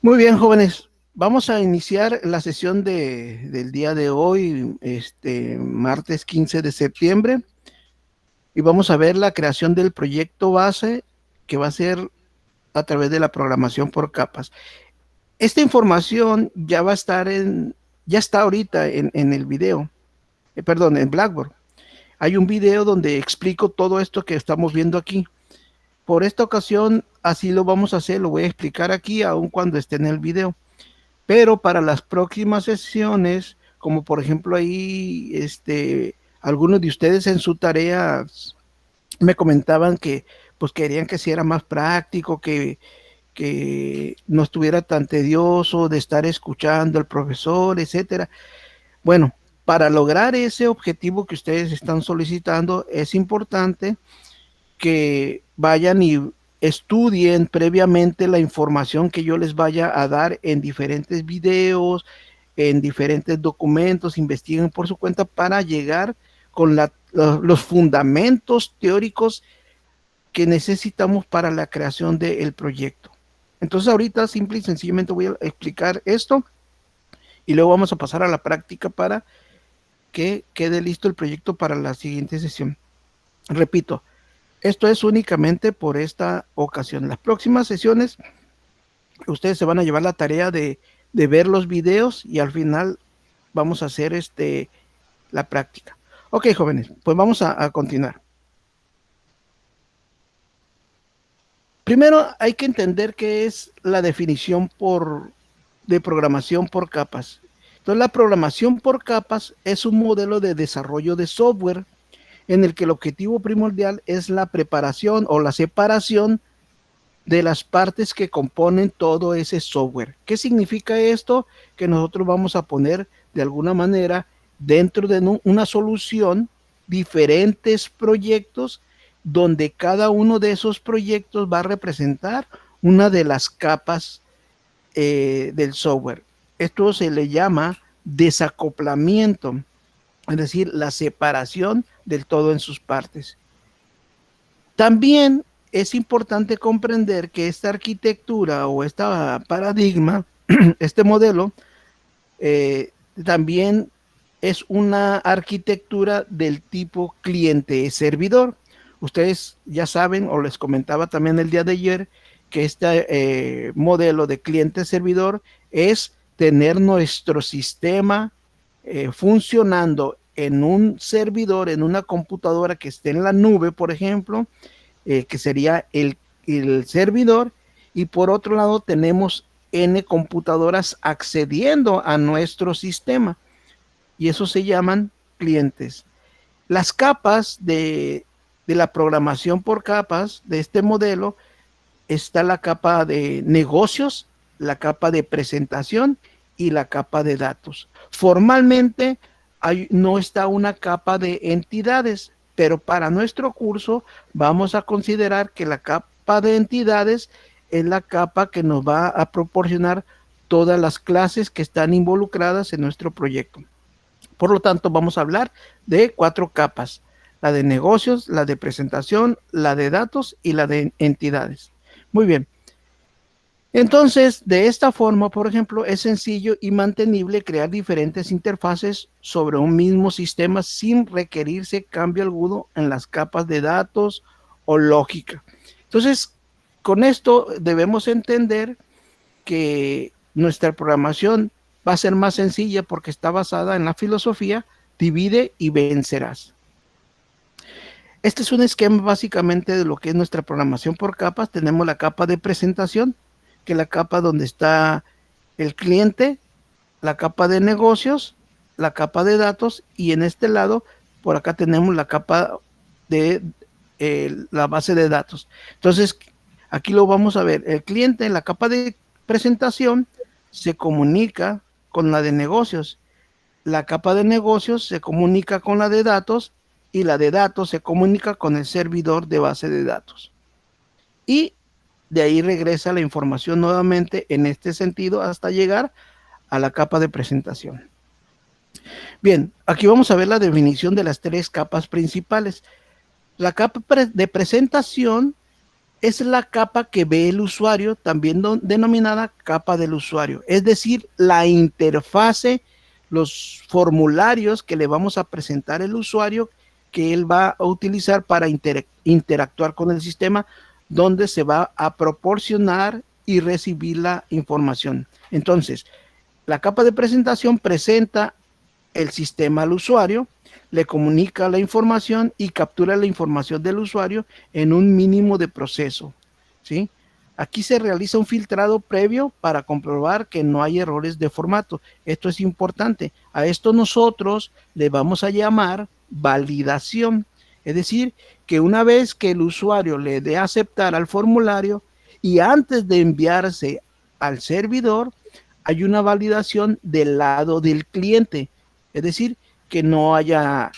Muy bien, jóvenes. Vamos a iniciar la sesión del día de hoy, martes 15 de septiembre, y vamos a ver la creación del proyecto base que va a ser a través de la programación por capas. Esta información ya va a estar ya está ahorita en el video, perdón, en Blackboard. Hay un video donde explico todo esto que estamos viendo aquí. Por esta ocasión, así lo vamos a hacer, lo voy a explicar aquí, aun cuando esté en el video. Pero para las próximas sesiones, como por ejemplo ahí, algunos de ustedes en su tarea me comentaban que pues querían que sea más práctico, que no estuviera tan tedioso de estar escuchando al profesor, etcétera. Bueno, para lograr ese objetivo que ustedes están solicitando, es importante que vayan y estudien previamente la información que yo les vaya a dar en diferentes videos, en diferentes documentos, investiguen por su cuenta para llegar con los fundamentos teóricos que necesitamos para la creación del proyecto. Entonces ahorita simple y sencillamente voy a explicar esto y luego vamos a pasar a la práctica para que quede listo el proyecto para la siguiente sesión. Repito, esto es únicamente por esta ocasión. Las próximas sesiones, ustedes se van a llevar la tarea de ver los videos y al final vamos a hacer la práctica. Ok, jóvenes, pues vamos a continuar. Primero hay que entender qué es la definición de programación por capas. Entonces, la programación por capas es un modelo de desarrollo de software en el que el objetivo primordial es la preparación o la separación de las partes que componen todo ese software. ¿Qué significa esto? Que nosotros vamos a poner de alguna manera dentro de una solución diferentes proyectos donde cada uno de esos proyectos va a representar una de las capas del software. Esto se le llama desacoplamiento, es decir, la separación del todo en sus partes. También es importante comprender que esta arquitectura o este paradigma, este modelo, también es una arquitectura del tipo cliente-servidor. Ustedes ya saben, o les comentaba también el día de ayer, que este modelo de cliente-servidor es tener nuestro sistema funcionando en un servidor, en una computadora que esté en la nube, por ejemplo, que sería el servidor, y por otro lado tenemos N computadoras accediendo a nuestro sistema, y eso se llaman clientes. Las capas de la programación por capas de este modelo está la capa de negocios, la capa de presentación y la capa de datos. Formalmente no está una capa de entidades, pero para nuestro curso vamos a considerar que la capa de entidades es la capa que nos va a proporcionar todas las clases que están involucradas en nuestro proyecto. Por lo tanto, vamos a hablar de 4 capas: la de negocios, la de presentación, la de datos y la de entidades. Muy bien. Entonces, de esta forma, por ejemplo, es sencillo y mantenible crear diferentes interfaces sobre un mismo sistema sin requerirse cambio alguno en las capas de datos o lógica. Entonces, con esto debemos entender que nuestra programación va a ser más sencilla porque está basada en la filosofía divide y vencerás. Este es un esquema básicamente de lo que es nuestra programación por capas. Tenemos la capa de presentación, que es la capa donde está el cliente, la capa de negocios, la capa de datos, y en este lado, por acá tenemos la capa de la base de datos. Entonces, aquí lo vamos a ver. El cliente en la capa de presentación se comunica con la de negocios. La capa de negocios se comunica con la de datos y la de datos se comunica con el servidor de base de datos. Y de ahí regresa la información nuevamente en este sentido hasta llegar a la capa de presentación. Bien, aquí vamos a ver la definición de las 3 capas principales. La capa de presentación es la capa que ve el usuario, también denominada capa del usuario. Es decir, la interfase, los formularios que le vamos a presentar al usuario que él va a utilizar para interactuar con el sistema, donde se va a proporcionar y recibir la información. Entonces, la capa de presentación presenta el sistema al usuario, le comunica la información y captura la información del usuario en un mínimo de proceso, ¿sí? Aquí se realiza un filtrado previo para comprobar que no hay errores de formato. Esto es importante. A esto nosotros le vamos a llamar validación. Es decir, que una vez que el usuario le dé a aceptar al formulario y antes de enviarse al servidor, hay una validación del lado del cliente. Es decir, que no haya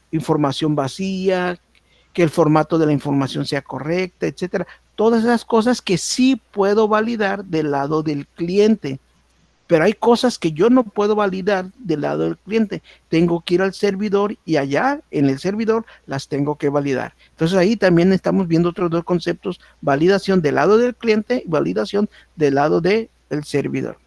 información vacía, que el formato de la información sea correcta, etcétera. Todas esas cosas que sí puedo validar del lado del cliente, pero hay cosas que yo no puedo validar del lado del cliente. Tengo que ir al servidor y allá en el servidor las tengo que validar. Entonces ahí también estamos viendo otros dos conceptos: validación del lado del cliente y validación del lado del servidor.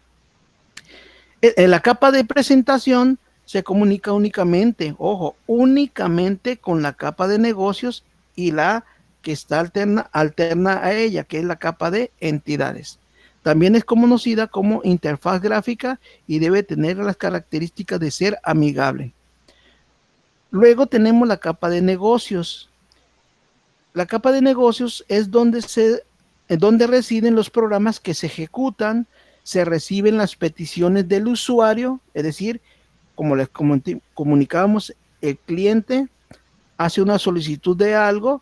En la capa de presentación se comunica únicamente, ojo, únicamente con la capa de negocios y la que está alterna a ella, que es la capa de entidades. También es conocida como interfaz gráfica y debe tener las características de ser amigable. Luego tenemos la capa de negocios. La capa de negocios es donde residen los programas que se ejecutan, se reciben las peticiones del usuario, es decir, como les comunicábamos, el cliente hace una solicitud de algo,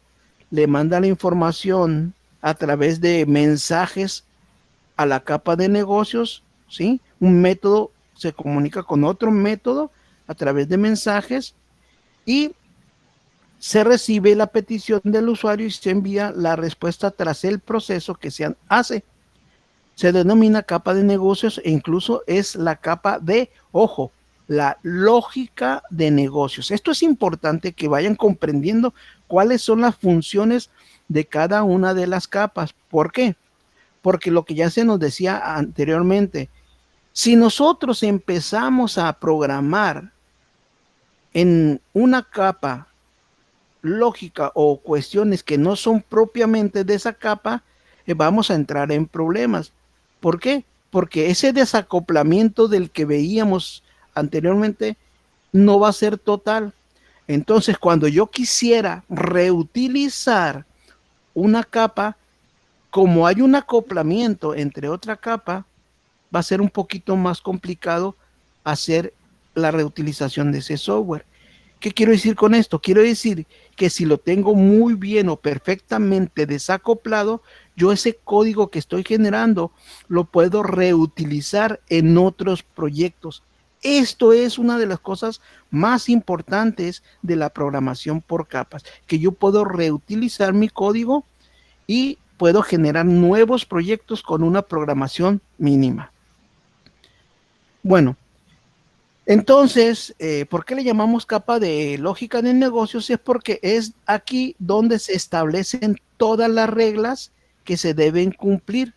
le manda la información a través de mensajes a la capa de negocios, ¿sí? Un método se comunica con otro método a través de mensajes y se recibe la petición del usuario y se envía la respuesta tras el proceso que se hace. Se denomina capa de negocios e incluso es la capa de, ojo, la lógica de negocios. Esto es importante que vayan comprendiendo cuáles son las funciones de cada una de las capas. ¿Por qué? Porque lo que ya se nos decía anteriormente, si nosotros empezamos a programar en una capa lógica o cuestiones que no son propiamente de esa capa, vamos a entrar en problemas. ¿Por qué? Porque ese desacoplamiento del que veíamos anteriormente no va a ser total. Entonces, cuando yo quisiera reutilizar una capa, como hay un acoplamiento entre otra capa, va a ser un poquito más complicado hacer la reutilización de ese software. ¿Qué quiero decir con esto? Quiero decir que si lo tengo muy bien o perfectamente desacoplado, yo ese código que estoy generando lo puedo reutilizar en otros proyectos. Esto es una de las cosas más importantes de la programación por capas, que yo puedo reutilizar mi código y puedo generar nuevos proyectos con una programación mínima. Bueno, entonces, ¿por qué le llamamos capa de lógica de negocios? Es porque es aquí donde se establecen todas las reglas que se deben cumplir.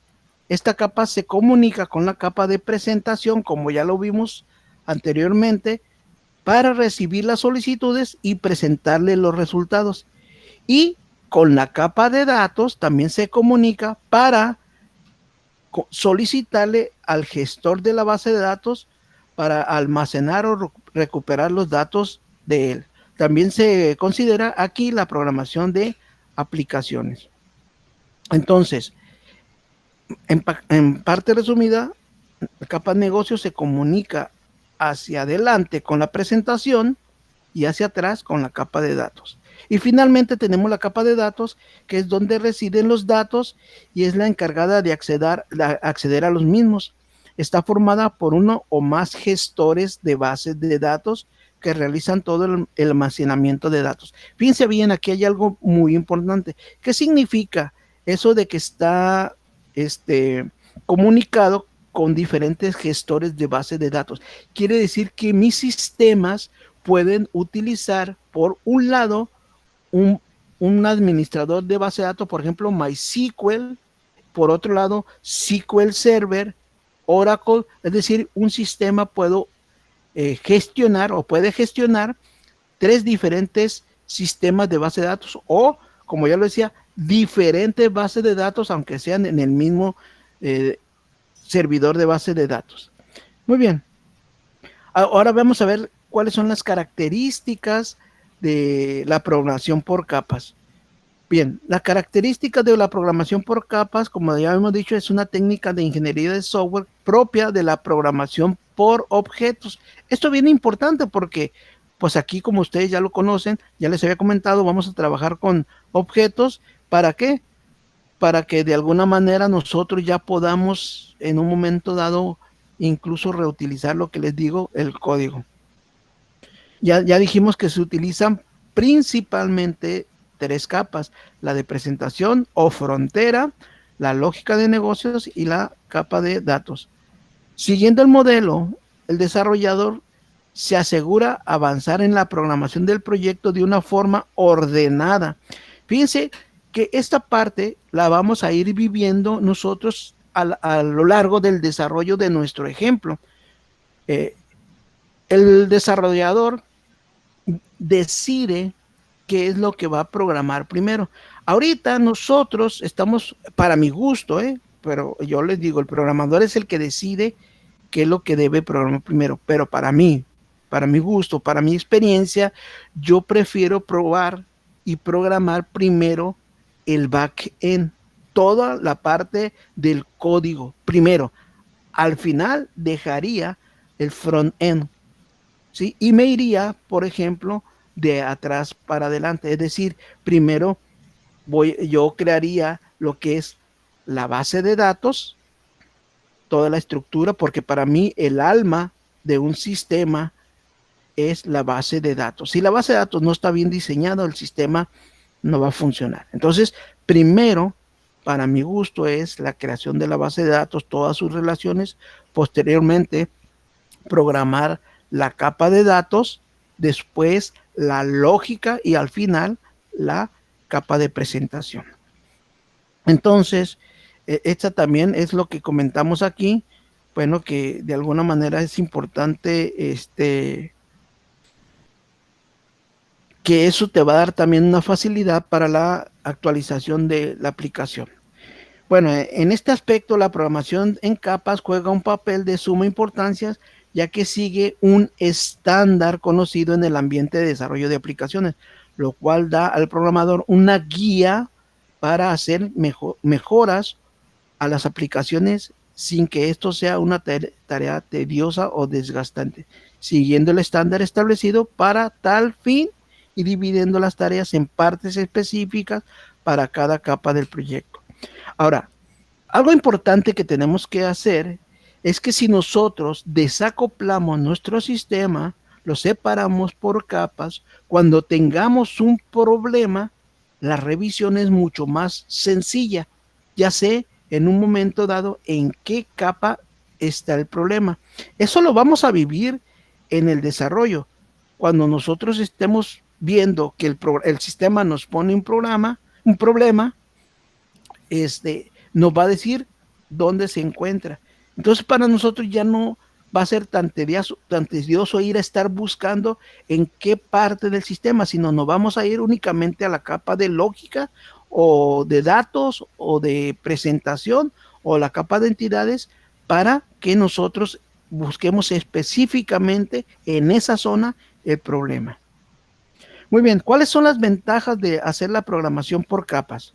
Esta capa se comunica con la capa de presentación, como ya lo vimos anteriormente, para recibir las solicitudes y presentarle los resultados. Y con la capa de datos también se comunica para solicitarle al gestor de la base de datos para almacenar o recuperar los datos de él. También se considera aquí la programación de aplicaciones. Entonces, en parte resumida, la capa de negocio se comunica hacia adelante con la presentación y hacia atrás con la capa de datos. Y finalmente tenemos la capa de datos, que es donde residen los datos y es la encargada de acceder a los mismos. Está formada por uno o más gestores de bases de datos que realizan todo el almacenamiento de datos. Fíjense bien, aquí hay algo muy importante. ¿Qué significa eso de que está comunicado con diferentes gestores de base de datos? Quiere decir que mis sistemas pueden utilizar, por un lado, un administrador de base de datos, por ejemplo, MySQL, por otro lado, SQL Server, Oracle, es decir, un sistema puedo gestionar o puede gestionar 3 diferentes sistemas de base de datos o, como ya lo decía, diferentes bases de datos, aunque sean en el mismo eh, servidor de base de datos. Muy bien. Ahora vamos a ver cuáles son las características de la programación por capas. Bien, las características de la programación por capas, como ya hemos dicho, es una técnica de ingeniería de software propia de la programación por objetos. Esto es bien importante porque, pues aquí, como ustedes ya lo conocen, ya les había comentado, vamos a trabajar con objetos. ¿Para qué? Para que de alguna manera nosotros ya podamos en un momento dado incluso reutilizar lo que les digo, el código. Ya dijimos que se utilizan principalmente 3 capas, la de presentación o frontera, la lógica de negocios y la capa de datos. Siguiendo el modelo, el desarrollador se asegura avanzar en la programación del proyecto de una forma ordenada. Fíjense que esta parte la vamos a ir viviendo nosotros a lo largo del desarrollo de nuestro ejemplo. El desarrollador decide qué es lo que va a programar primero. Ahorita nosotros estamos, para mi gusto, pero yo les digo, el programador es el que decide qué es lo que debe programar primero, pero para mí, para mi gusto, para mi experiencia, yo prefiero probar y programar primero el back-end, toda la parte del código primero. Al final dejaría el front-end, ¿sí? Y me iría, por ejemplo, de atrás para adelante. Es decir, primero yo crearía lo que es la base de datos, toda la estructura, porque para mí el alma de un sistema es la base de datos. Si la base de datos no está bien diseñada, el sistema no va a funcionar. Entonces, primero, para mi gusto, es la creación de la base de datos, todas sus relaciones, posteriormente programar la capa de datos, después la lógica y al final la capa de presentación. Entonces, esta también es lo que comentamos aquí, bueno, que de alguna manera es importante que eso te va a dar también una facilidad para la actualización de la aplicación. Bueno, en este aspecto la programación en capas juega un papel de suma importancia, ya que sigue un estándar conocido en el ambiente de desarrollo de aplicaciones, lo cual da al programador una guía para hacer mejoras a las aplicaciones sin que esto sea una tarea tediosa o desgastante, siguiendo el estándar establecido para tal fin y dividiendo las tareas en partes específicas para cada capa del proyecto. Ahora, algo importante que tenemos que hacer es que si nosotros desacoplamos nuestro sistema, lo separamos por capas, cuando tengamos un problema, la revisión es mucho más sencilla. Ya sé en un momento dado en qué capa está el problema. Eso lo vamos a vivir en el desarrollo. Cuando nosotros estemos viendo que el sistema nos pone un problema, nos va a decir dónde se encuentra. Entonces, para nosotros ya no va a ser tan tedioso ir a estar buscando en qué parte del sistema, sino nos vamos a ir únicamente a la capa de lógica o de datos o de presentación o la capa de entidades para que nosotros busquemos específicamente en esa zona el problema. Muy bien, ¿cuáles son las ventajas de hacer la programación por capas?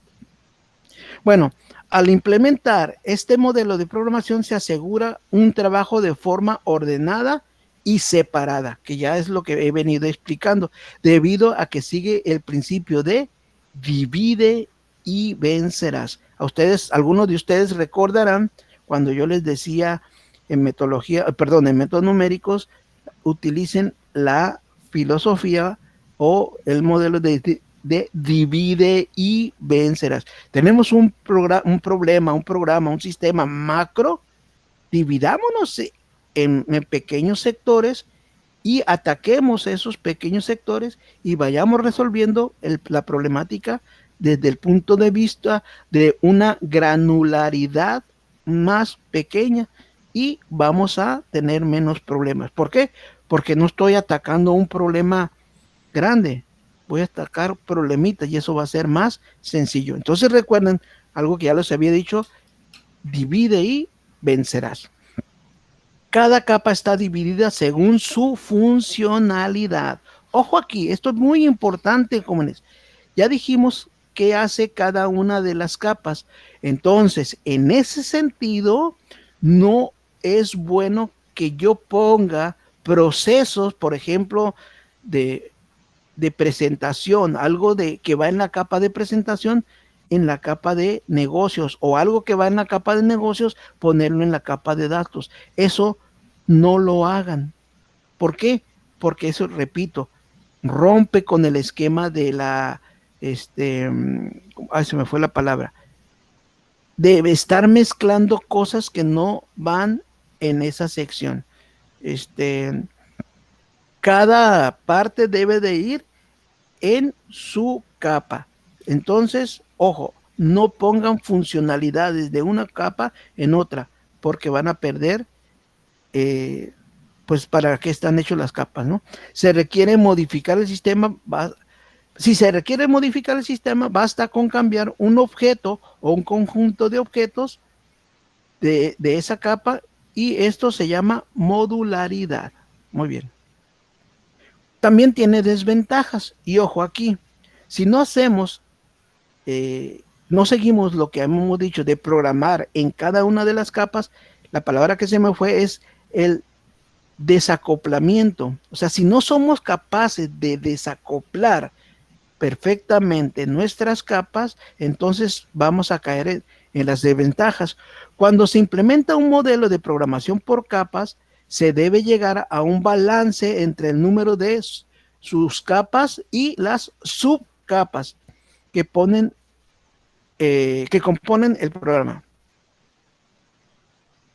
Bueno, al implementar este modelo de programación se asegura un trabajo de forma ordenada y separada, que ya es lo que he venido explicando, debido a que sigue el principio de divide y vencerás. Algunos de ustedes recordarán cuando yo les decía en en métodos numéricos, utilicen la filosofía o el modelo de divide y vencerás. Tenemos un problema, un sistema macro, dividámonos en pequeños sectores y ataquemos esos pequeños sectores y vayamos resolviendo la problemática desde el punto de vista de una granularidad más pequeña y vamos a tener menos problemas. ¿Por qué? Porque no estoy atacando un problema grande, voy a atacar problemitas y eso va a ser más sencillo. Entonces recuerden algo que ya les había dicho, divide y vencerás. Cada capa está dividida según su funcionalidad. Ojo aquí, esto es muy importante, jóvenes. Ya dijimos qué hace cada una de las capas. Entonces, en ese sentido, no es bueno que yo ponga procesos, por ejemplo, de, de presentación, algo de que va en la capa de presentación, en la capa de negocios, o algo que va en la capa de negocios, ponerlo en la capa de datos. Eso no lo hagan. ¿Por qué? Porque eso, repito, rompe con el esquema de la, ay, se me fue la palabra, de estar mezclando cosas que no van en esa sección. Este, cada parte debe de ir en su capa. Entonces, ojo, no pongan funcionalidades de una capa en otra, porque van a perder, pues, para qué están hechas las capas, ¿no? Se requiere modificar el sistema, si se requiere modificar el sistema, basta con cambiar un objeto o un conjunto de objetos de esa capa y esto se llama modularidad. Muy bien. También tiene desventajas y ojo aquí, si no hacemos no seguimos lo que hemos dicho de programar en cada una de las capas, la palabra que se me fue es el desacoplamiento. O sea, si no somos capaces de desacoplar perfectamente nuestras capas, entonces vamos a caer en las desventajas. Cuando se implementa un modelo de programación por capas, se debe llegar a un balance entre el número de sus capas y las subcapas que ponen que componen el programa.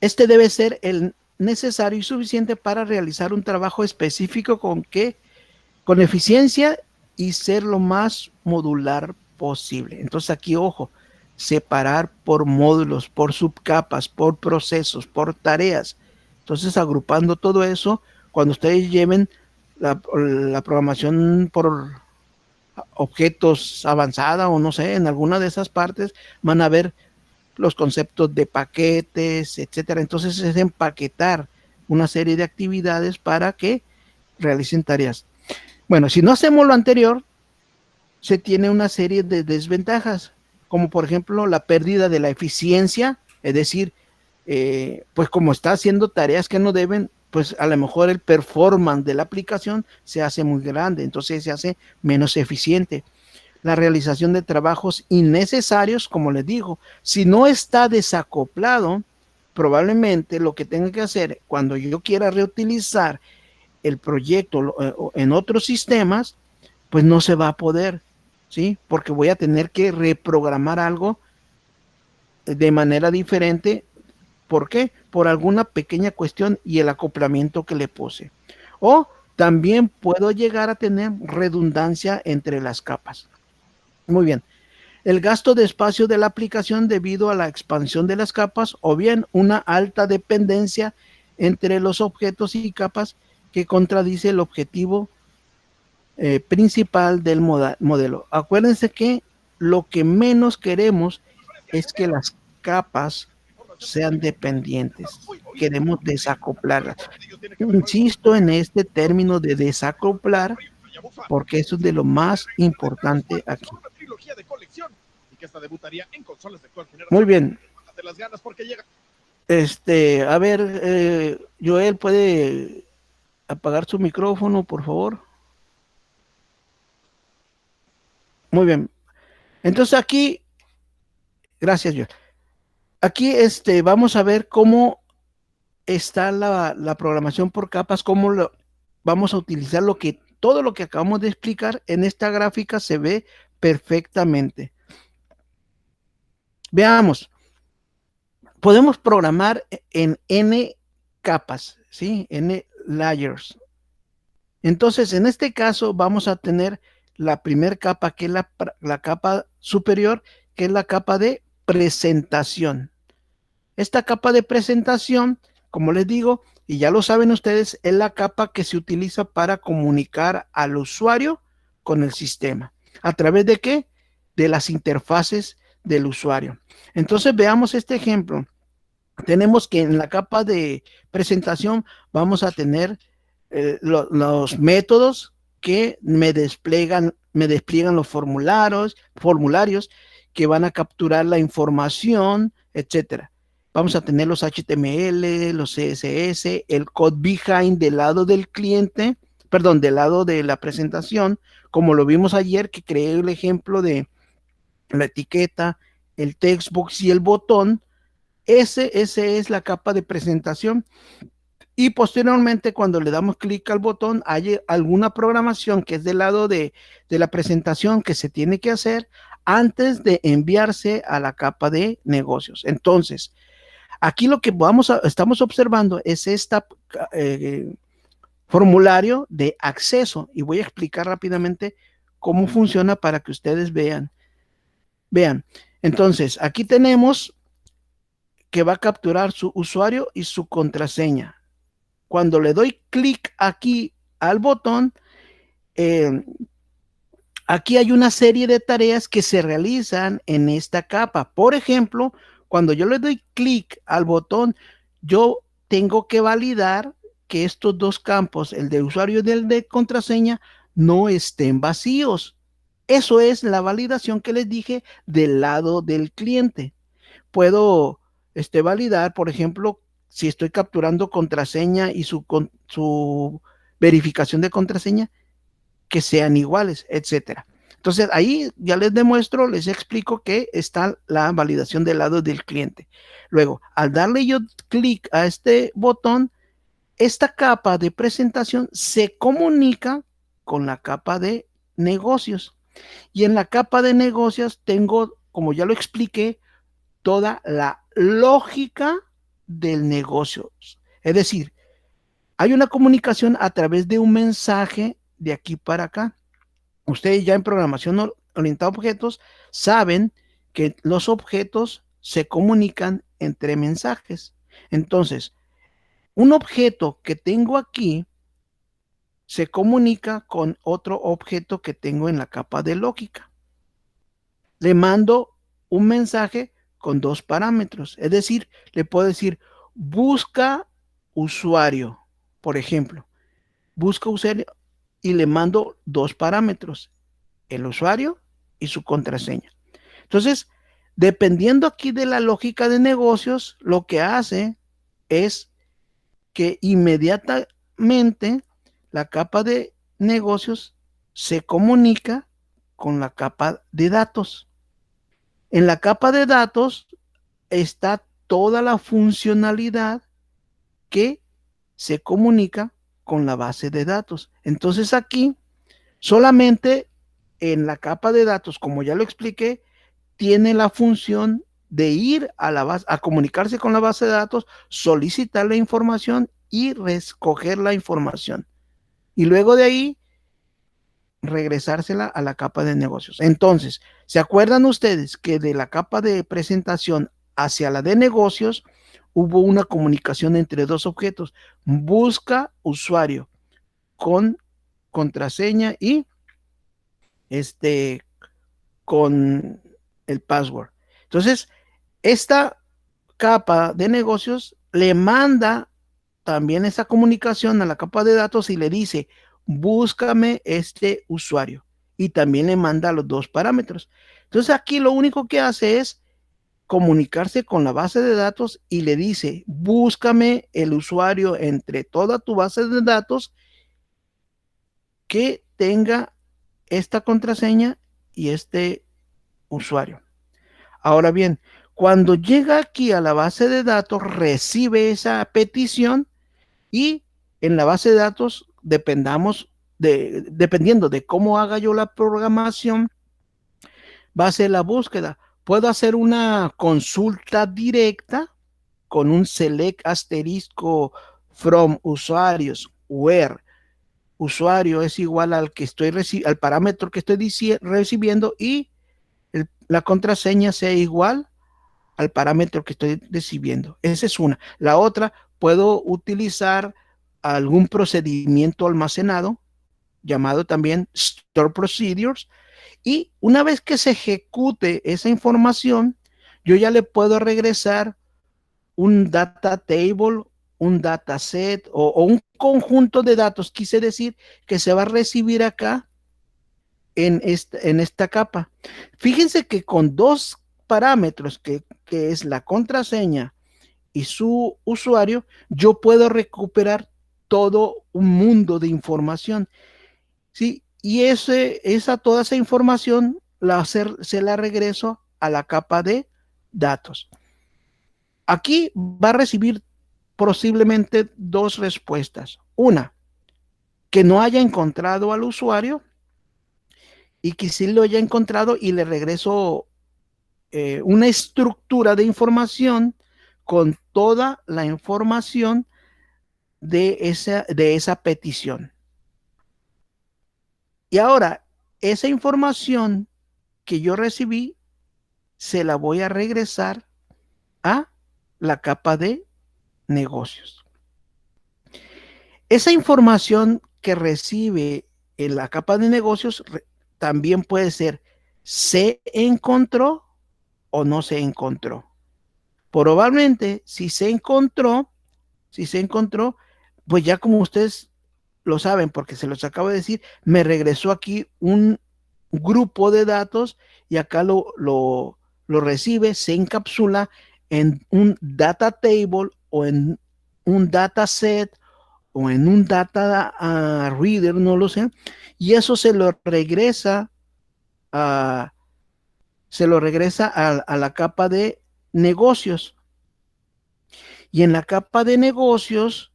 Este debe ser el necesario y suficiente para realizar un trabajo específico con eficiencia y ser lo más modular posible. Entonces aquí, ojo, separar por módulos, por subcapas, por procesos, por tareas. Entonces, agrupando todo eso, cuando ustedes lleven la programación por objetos avanzada o no sé, en alguna de esas partes van a ver los conceptos de paquetes, etcétera. Entonces es empaquetar una serie de actividades para que realicen tareas. Bueno, si no hacemos lo anterior, se tiene una serie de desventajas, como por ejemplo la pérdida de la eficiencia, es decir, pues como está haciendo tareas que no deben, pues a lo mejor el performance de la aplicación se hace muy grande, entonces se hace menos eficiente. La realización de trabajos innecesarios, como les digo, si no está desacoplado, probablemente lo que tenga que hacer cuando yo quiera reutilizar el proyecto en otros sistemas, pues no se va a poder, ¿sí? Porque voy a tener que reprogramar algo de manera diferente. ¿Por qué? Por alguna pequeña cuestión y el acoplamiento que le puse. O también puedo llegar a tener redundancia entre las capas. Muy bien. El gasto de espacio de la aplicación debido a la expansión de las capas o bien una alta dependencia entre los objetos y capas que contradice el objetivo principal del modelo. Acuérdense que lo que menos queremos es que las capas sean dependientes. Queremos desacoplarlas. Insisto en este término de desacoplar porque eso es de lo más importante aquí. Muy bien. A ver, Joel, ¿puede apagar su micrófono, por favor? Muy bien. Entonces aquí, gracias, Joel. Aquí vamos a ver cómo está la programación por capas, cómo vamos a utilizar todo lo que acabamos de explicar en esta gráfica se ve perfectamente. Veamos, podemos programar en N capas, ¿sí? N layers. Entonces, en este caso vamos a tener la primera capa, que es la capa superior, que es la capa de presentación. Esta capa de presentación, como les digo, y ya lo saben ustedes, es la capa que se utiliza para comunicar al usuario con el sistema. ¿A través de qué? De las interfaces del usuario. Entonces veamos este ejemplo. Tenemos que en la capa de presentación vamos a tener los métodos que me despliegan los formularios que van a capturar la información, etcétera. Vamos a tener los HTML, los CSS, el code behind del lado del cliente, perdón, del lado de la presentación, como lo vimos ayer, que creé el ejemplo de la etiqueta, el textbox y el botón. Ese es la capa de presentación. Y posteriormente, cuando le damos clic al botón, hay alguna programación que es del lado de la presentación que se tiene que hacer antes de enviarse a la capa de negocios. Entonces, aquí lo que estamos observando es este formulario de acceso, y voy a explicar rápidamente cómo funciona para que ustedes vean. Vean, entonces aquí tenemos que va a capturar su usuario y su contraseña. Cuando le doy clic aquí al botón, eh, aquí hay una serie de tareas que se realizan en esta capa. Por ejemplo, cuando yo le doy clic al botón, yo tengo que validar que estos dos campos, el de usuario y el de contraseña, no estén vacíos. Eso es la validación que les dije del lado del cliente. Puedo validar, por ejemplo, si estoy capturando contraseña y su verificación de contraseña, que sean iguales, etcétera. Entonces ahí ya les demuestro, les explico que está la validación del lado del cliente. Luego, al darle yo clic a este botón, esta capa de presentación se comunica con la capa de negocios. Y en la capa de negocios tengo, como ya lo expliqué, toda la lógica del negocio. Es decir, hay una comunicación a través de un mensaje de aquí para acá. Ustedes ya en programación orientada a objetos saben que los objetos se comunican entre mensajes. Entonces, un objeto que tengo aquí se comunica con otro objeto que tengo en la capa de lógica. Le mando un mensaje con dos parámetros. Es decir, le puedo decir, busca usuario, por ejemplo. Busca usuario y le mando dos parámetros, el usuario y su contraseña. Entonces, dependiendo aquí de la lógica de negocios, lo que hace es que inmediatamente la capa de negocios se comunica con la capa de datos. En la capa de datos está toda la funcionalidad que se comunica con la base de datos. Entonces aquí solamente en la capa de datos, como ya lo expliqué, tiene la función de ir a la base, a comunicarse con la base de datos, solicitar la información y recoger la información. Y luego de ahí regresársela a la capa de negocios. Entonces, ¿se acuerdan ustedes que de la capa de presentación hacia la de negocios hubo una comunicación entre dos objetos? Busca usuario con contraseña y con el password. Entonces, esta capa de negocios le manda también esa comunicación a la capa de datos y le dice, búscame este usuario. Y también le manda los dos parámetros. Entonces aquí lo único que hace es comunicarse con la base de datos y le dice, búscame el usuario entre toda tu base de datos que tenga esta contraseña y este usuario. Ahora bien, cuando llega aquí a la base de datos, recibe esa petición y en la base de datos, dependiendo de cómo haga yo la programación, va a ser la búsqueda. Puedo hacer una consulta directa con un select asterisco from usuarios where usuario es igual al que estoy al parámetro que estoy recibiendo y la contraseña sea igual al parámetro que estoy recibiendo. Esa es una. La otra, puedo utilizar algún procedimiento almacenado llamado también Store Procedures, y una vez que se ejecute esa información, yo ya le puedo regresar un data table, un dataset o un conjunto de datos, quise decir, que se va a recibir acá en esta capa. Fíjense que con dos parámetros, que es la contraseña y su usuario, yo puedo recuperar todo un mundo de información. ¿Sí? Y toda esa información se la regreso a la capa de datos. Aquí va a recibir posiblemente dos respuestas. Una, que no haya encontrado al usuario, y que sí lo haya encontrado y le regreso una estructura de información con toda la información de esa petición. Y ahora, esa información que yo recibí, se la voy a regresar a la capa de negocios. Esa información que recibe en la capa de negocios también puede ser se encontró o no se encontró. Probablemente si se encontró, pues ya como ustedes lo saben, porque se los acabo de decir, me regresó aquí un grupo de datos y acá lo recibe, se encapsula en un data table o en un dataset o en un data reader, no lo sé, y eso a, se lo regresa a la capa de negocios. Y en la capa de negocios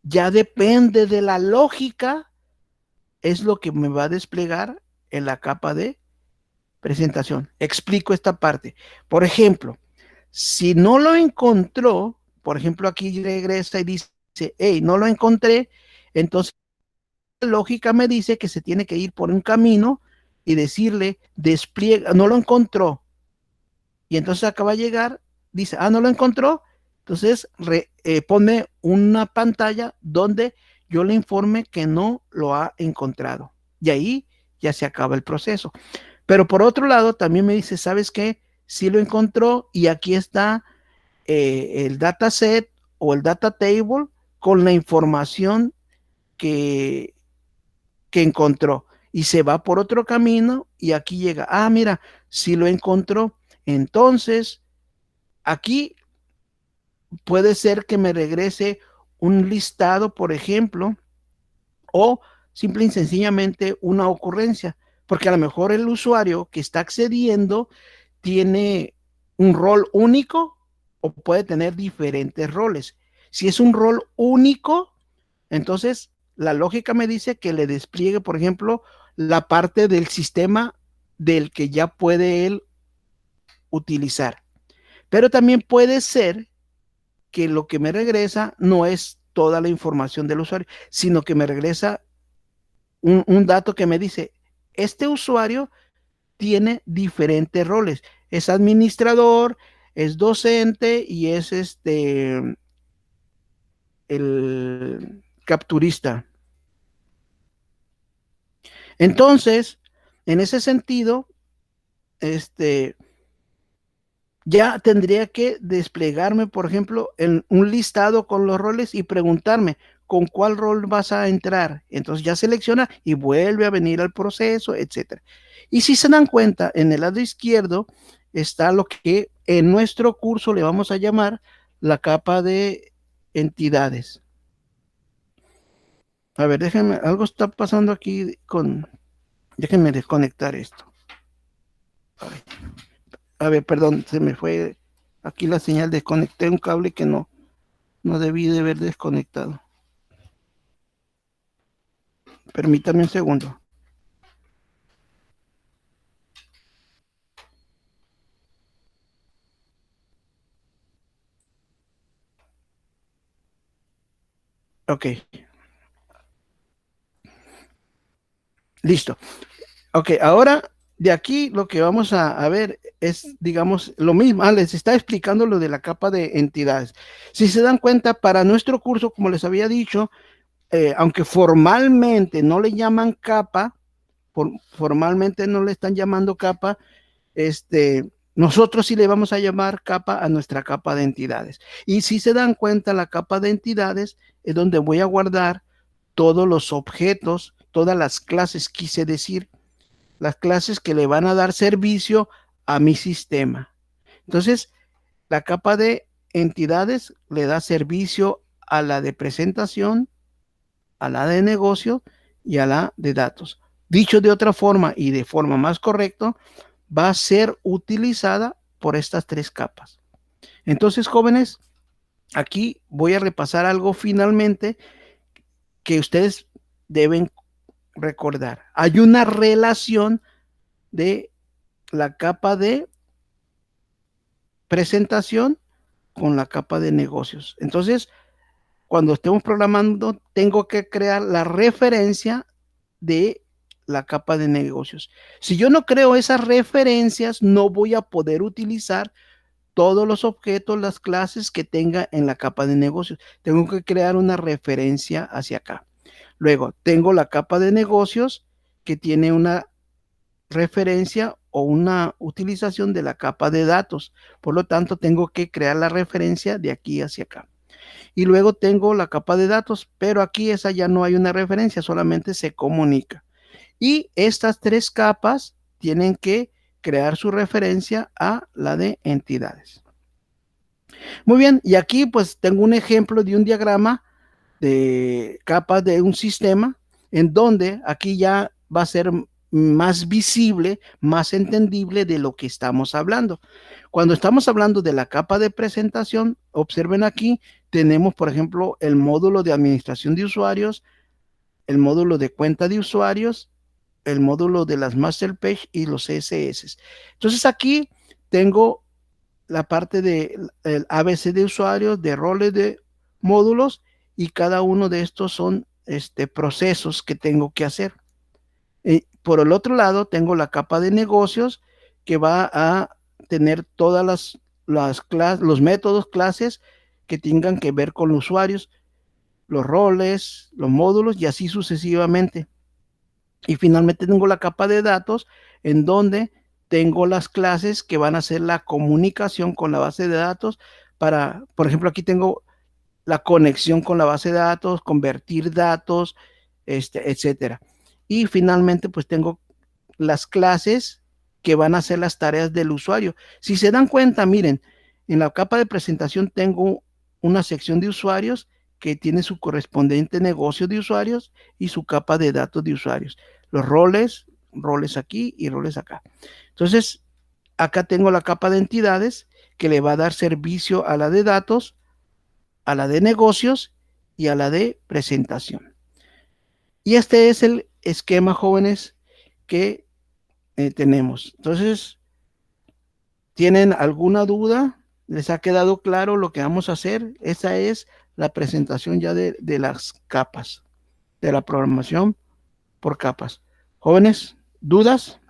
ya depende de la lógica, es lo que me va a desplegar en la capa de presentación. Explico esta parte. Por ejemplo, si no lo encontró, por ejemplo, aquí regresa y dice, hey, no lo encontré, entonces la lógica me dice que se tiene que ir por un camino y decirle, despliega, no lo encontró. Y entonces acaba de llegar, dice, no lo encontró, entonces pone una pantalla donde yo le informe que no lo ha encontrado. Y ahí ya se acaba el proceso. Pero por otro lado, también me dice, ¿sabes qué? Sí lo encontró y aquí está el dataset o el data table con la información que, que encontró. Y se va por otro camino y aquí llega, mira, sí lo encontró. Entonces, aquí puede ser que me regrese un listado, por ejemplo, o simple y sencillamente una ocurrencia, porque a lo mejor el usuario que está accediendo tiene un rol único o puede tener diferentes roles. Si es un rol único, entonces la lógica me dice que le despliegue, por ejemplo, la parte del sistema del que ya puede él utilizar. Pero también puede ser que lo que me regresa no es toda la información del usuario, sino que me regresa un dato que me dice, este usuario tiene diferentes roles. Es administrador, es docente y es el capturista. Entonces, en ese sentido, ya tendría que desplegarme, por ejemplo, en un listado con los roles y preguntarme con cuál rol vas a entrar. Entonces ya selecciona y vuelve a venir al proceso, etcétera. Y si se dan cuenta, en el lado izquierdo está lo que en nuestro curso le vamos a llamar la capa de entidades. A ver, déjenme, algo está pasando aquí déjenme desconectar esto. A ver, perdón, se me fue aquí la señal, desconecté un cable que no debí de haber desconectado. Permítame un segundo. Ok. Listo. Ok, ahora de aquí lo que vamos a ver es, digamos, lo mismo. Les está explicando lo de la capa de entidades. Si se dan cuenta, para nuestro curso, como les había dicho, aunque formalmente no le llaman capa, formalmente no le están llamando capa, nosotros sí le vamos a llamar capa a nuestra capa de entidades. Y si se dan cuenta, la capa de entidades es donde voy a guardar todos los objetos, todas las clases, quise decir, las clases que le van a dar servicio a mi sistema. Entonces, la capa de entidades le da servicio a la de presentación, a la de negocio y a la de datos. Dicho de otra forma y de forma más correcta, va a ser utilizada por estas tres capas. Entonces, jóvenes, aquí voy a repasar algo finalmente que ustedes deben recordar. Hay una relación de la capa de presentación con la capa de negocios. Entonces, cuando estemos programando, tengo que crear la referencia de la capa de negocios. Si yo no creo esas referencias, no voy a poder utilizar todos los objetos, las clases que tenga en la capa de negocios. Tengo que crear una referencia hacia acá. Luego, tengo la capa de negocios que tiene una referencia o una utilización de la capa de datos. Por lo tanto, tengo que crear la referencia de aquí hacia acá. Y luego tengo la capa de datos, pero aquí esa ya no hay una referencia, solamente se comunica. Y estas tres capas tienen que crear su referencia a la de entidades. Muy bien, y aquí pues tengo un ejemplo de un diagrama de capas de un sistema en donde aquí ya va a ser más visible, más entendible de lo que estamos hablando. Cuando estamos hablando de la capa de presentación, observen aquí, tenemos, por ejemplo, el módulo de administración de usuarios, el módulo de cuenta de usuarios, el módulo de las master page y los CSS. Entonces aquí tengo la parte del ABC de usuarios, de roles de módulos, y cada uno de estos son procesos que tengo que hacer. Por el otro lado, tengo la capa de negocios que va a tener todas los métodos, clases que tengan que ver con los usuarios, los roles, los módulos y así sucesivamente. Y finalmente tengo la capa de datos en donde tengo las clases que van a hacer la comunicación con la base de datos para, por ejemplo, aquí tengo la conexión con la base de datos, convertir datos, etcétera. Y finalmente, pues tengo las clases que van a hacer las tareas del usuario. Si se dan cuenta, miren, en la capa de presentación tengo una sección de usuarios que tiene su correspondiente negocio de usuarios y su capa de datos de usuarios. Los roles, roles aquí y roles acá. Entonces, acá tengo la capa de entidades que le va a dar servicio a la de datos, a la de negocios y a la de presentación. Y este es el esquema, jóvenes, que tenemos. Entonces, ¿tienen alguna duda? ¿Les ha quedado claro lo que vamos a hacer? Esa es la presentación ya de las capas, de la programación por capas. Jóvenes, ¿dudas?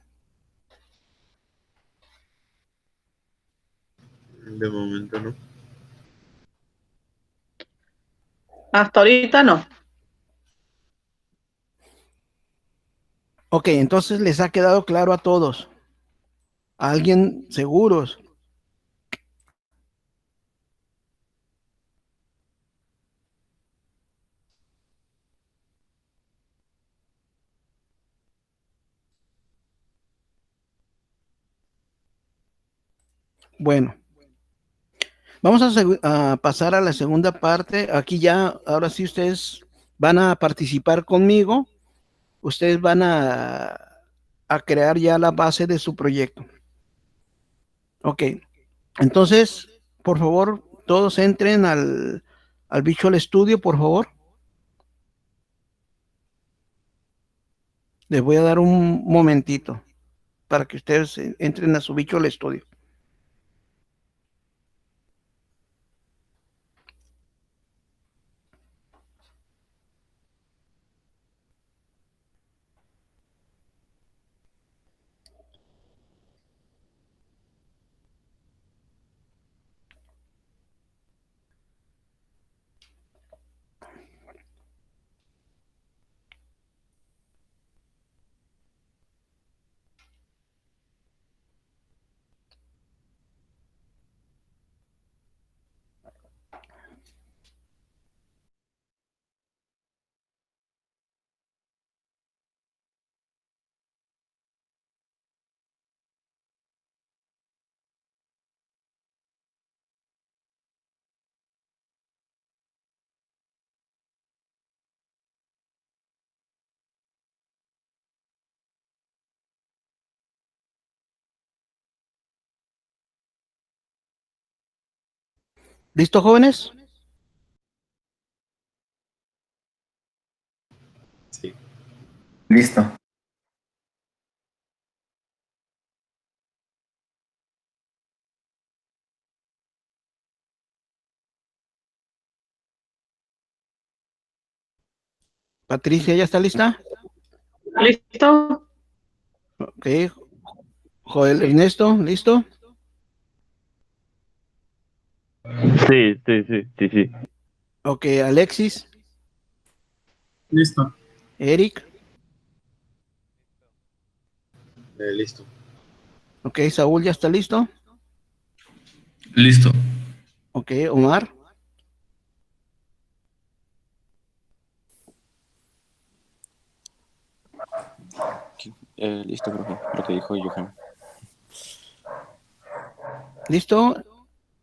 De momento no. Hasta ahorita no. Ok, entonces les ha quedado claro a todos. ¿A alguien seguros? Bueno, vamos a pasar a la segunda parte. Aquí ya, ahora sí ustedes van a participar conmigo. Ustedes van a crear ya la base de su proyecto. Ok, entonces, por favor, todos entren al Visual Studio, por favor. Les voy a dar un momentito para que ustedes entren a su Visual Studio. ¿Listo, jóvenes? Sí. Listo. Patricia, ¿ya está lista? ¿Listo? Ok. Joel, Ernesto, ¿listo? Sí. Ok, Alexis, Listo. Eric, Listo. ok, Saúl, ¿ya está listo? Listo. Ok, Omar, Listo, profe, lo que dijo Johan. ¿listo?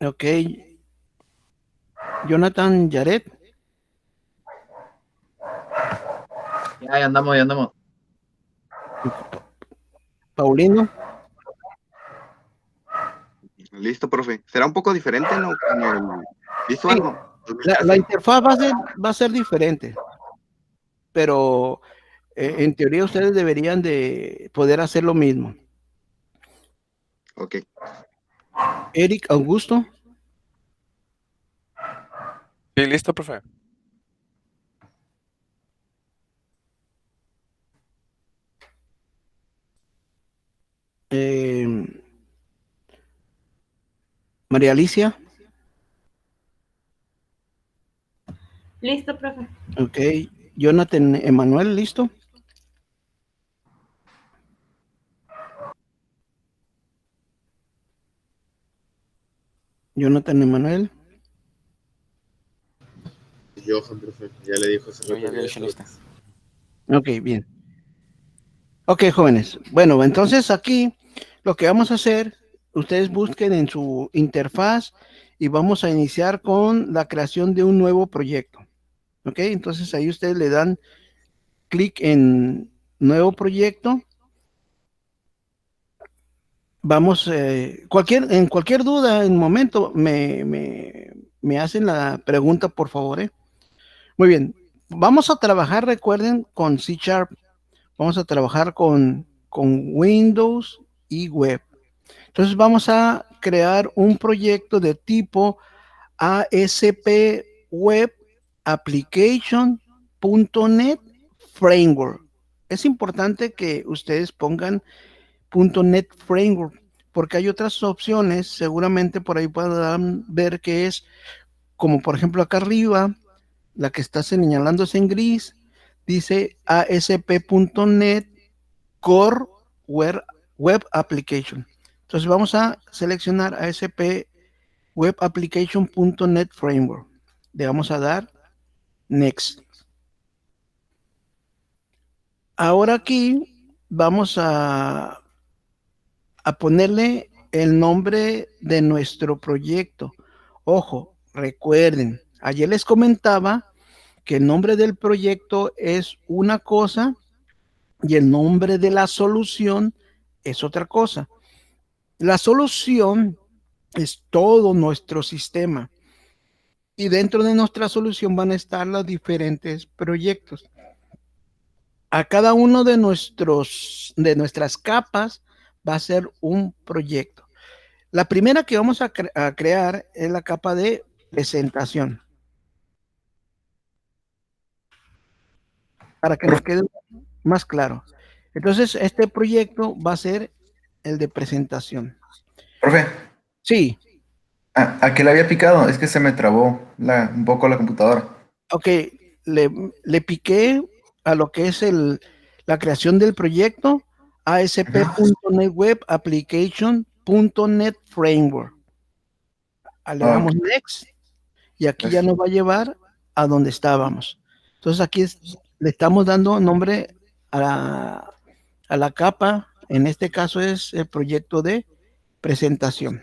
Ok, Jonathan, Jared, Ya andamos, ya andamos. Paulino, Listo, profe. Será un poco diferente, ¿no? En el sí, visual, ¿no? la interfaz va a ser diferente, pero en teoría ustedes deberían de poder hacer lo mismo. Ok. Eric, Augusto, Sí, listo, profe. eh, María Alicia, Listo, profe. ok, Jonathan Emanuel, ¿listo? Jonathan Emanuel, Johan, profe, ya le dijo hace Yo ya rato había que hecho lista. ok, bien. Ok, jóvenes. Bueno, entonces aquí lo que vamos a hacer, ustedes busquen en su interfaz y vamos a iniciar con la creación de un nuevo proyecto. Ok, entonces ahí ustedes le dan clic en nuevo proyecto. Vamos, en cualquier duda, en momento, me hacen la pregunta, por favor. Muy bien, vamos a trabajar, recuerden, con C Sharp. Vamos a trabajar con Windows y web. Entonces vamos a crear un proyecto de tipo ASP Web Application.NET Framework. Es importante que ustedes pongan .NET Framework porque hay otras opciones, seguramente por ahí puedan ver que es como por ejemplo acá arriba, la que está señalándose en gris, dice ASP.NET Core Web Application. Entonces vamos a seleccionar ASP Web Application.NET Framework. Le vamos a dar Next. Ahora aquí vamos a ponerle el nombre de nuestro proyecto. Ojo, recuerden, ayer les comentaba que el nombre del proyecto es una cosa y el nombre de la solución es otra cosa. La solución es todo nuestro sistema y dentro de nuestra solución van a estar los diferentes proyectos. A cada uno de nuestras capas va a ser un proyecto. La primera que vamos a crear es la capa de presentación. Para que nos quede más claro. Entonces, este proyecto va a ser el de presentación. Profe, Sí, ¿a qué le había picado? Es que se me trabó un poco la computadora. ok, le piqué a lo que es la creación del proyecto ASP.NET Web Application.NET Framework. Le Ah, damos ok. Next y aquí ya Pues, nos va a llevar a donde estábamos. Entonces aquí le estamos dando nombre a la capa, en este caso es el proyecto de presentación.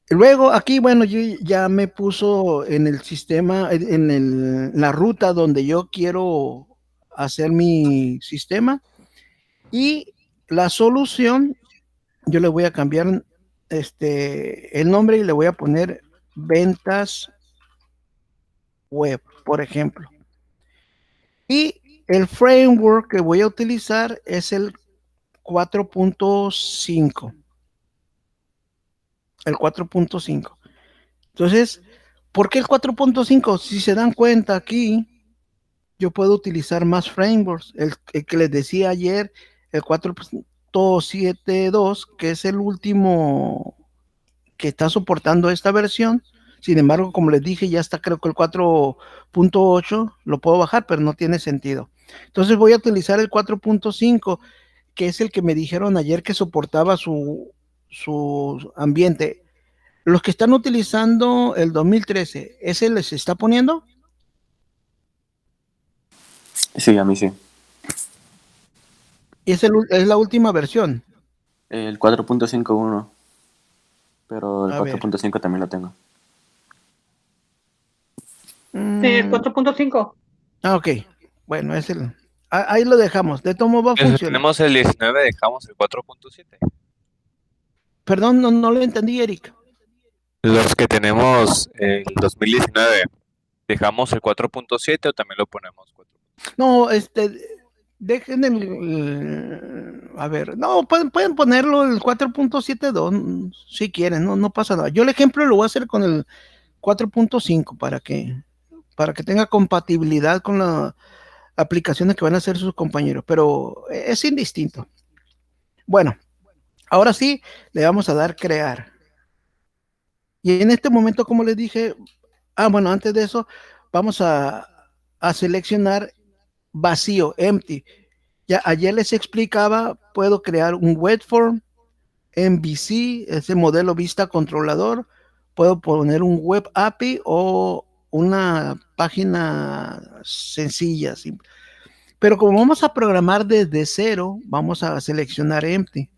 Luego aquí, bueno, yo ya me puso en el sistema, la ruta donde yo quiero hacer mi sistema y la solución, yo le voy a cambiar el nombre y le voy a poner ventas web, por ejemplo. Y el framework que voy a utilizar es el 4.5. El 4.5. Entonces, ¿por qué el 4.5? Si se dan cuenta aquí, yo puedo utilizar más frameworks. El que les decía ayer, el 4.72, que es el último que está soportando esta versión. Sin embargo, como les dije, ya está creo que el 4.8 lo puedo bajar, pero no tiene sentido. Entonces voy a utilizar el 4.5, que es el que me dijeron ayer que soportaba su ambiente. Los que están utilizando el 2013, ¿ese les está poniendo? Sí, a mí sí. Es la última versión. El 4.51. Pero el A ver. 4.5 también lo tengo. Sí, el 4.5. Ok. Bueno, ahí lo dejamos. De tomo va a funcionar. Tenemos el 19, dejamos el 4.7. Perdón, no lo entendí, Eric. Los que tenemos el 2019, dejamos el 4.7 o también lo ponemos 4. No, dejen a ver, no, pueden ponerlo el 4.72 si quieren, no pasa nada. Yo el ejemplo lo voy a hacer con el 4.5 para que tenga compatibilidad con las aplicaciones que van a hacer sus compañeros, pero es indistinto. Bueno, ahora sí, le vamos a dar crear. Y en este momento, como les dije, bueno, antes de eso, vamos a seleccionar vacío, empty. Ya ayer les explicaba, puedo crear un web form, MVC, ese modelo vista controlador, puedo poner un web API o una página sencilla, simple. Pero como vamos a programar desde cero, vamos a seleccionar empty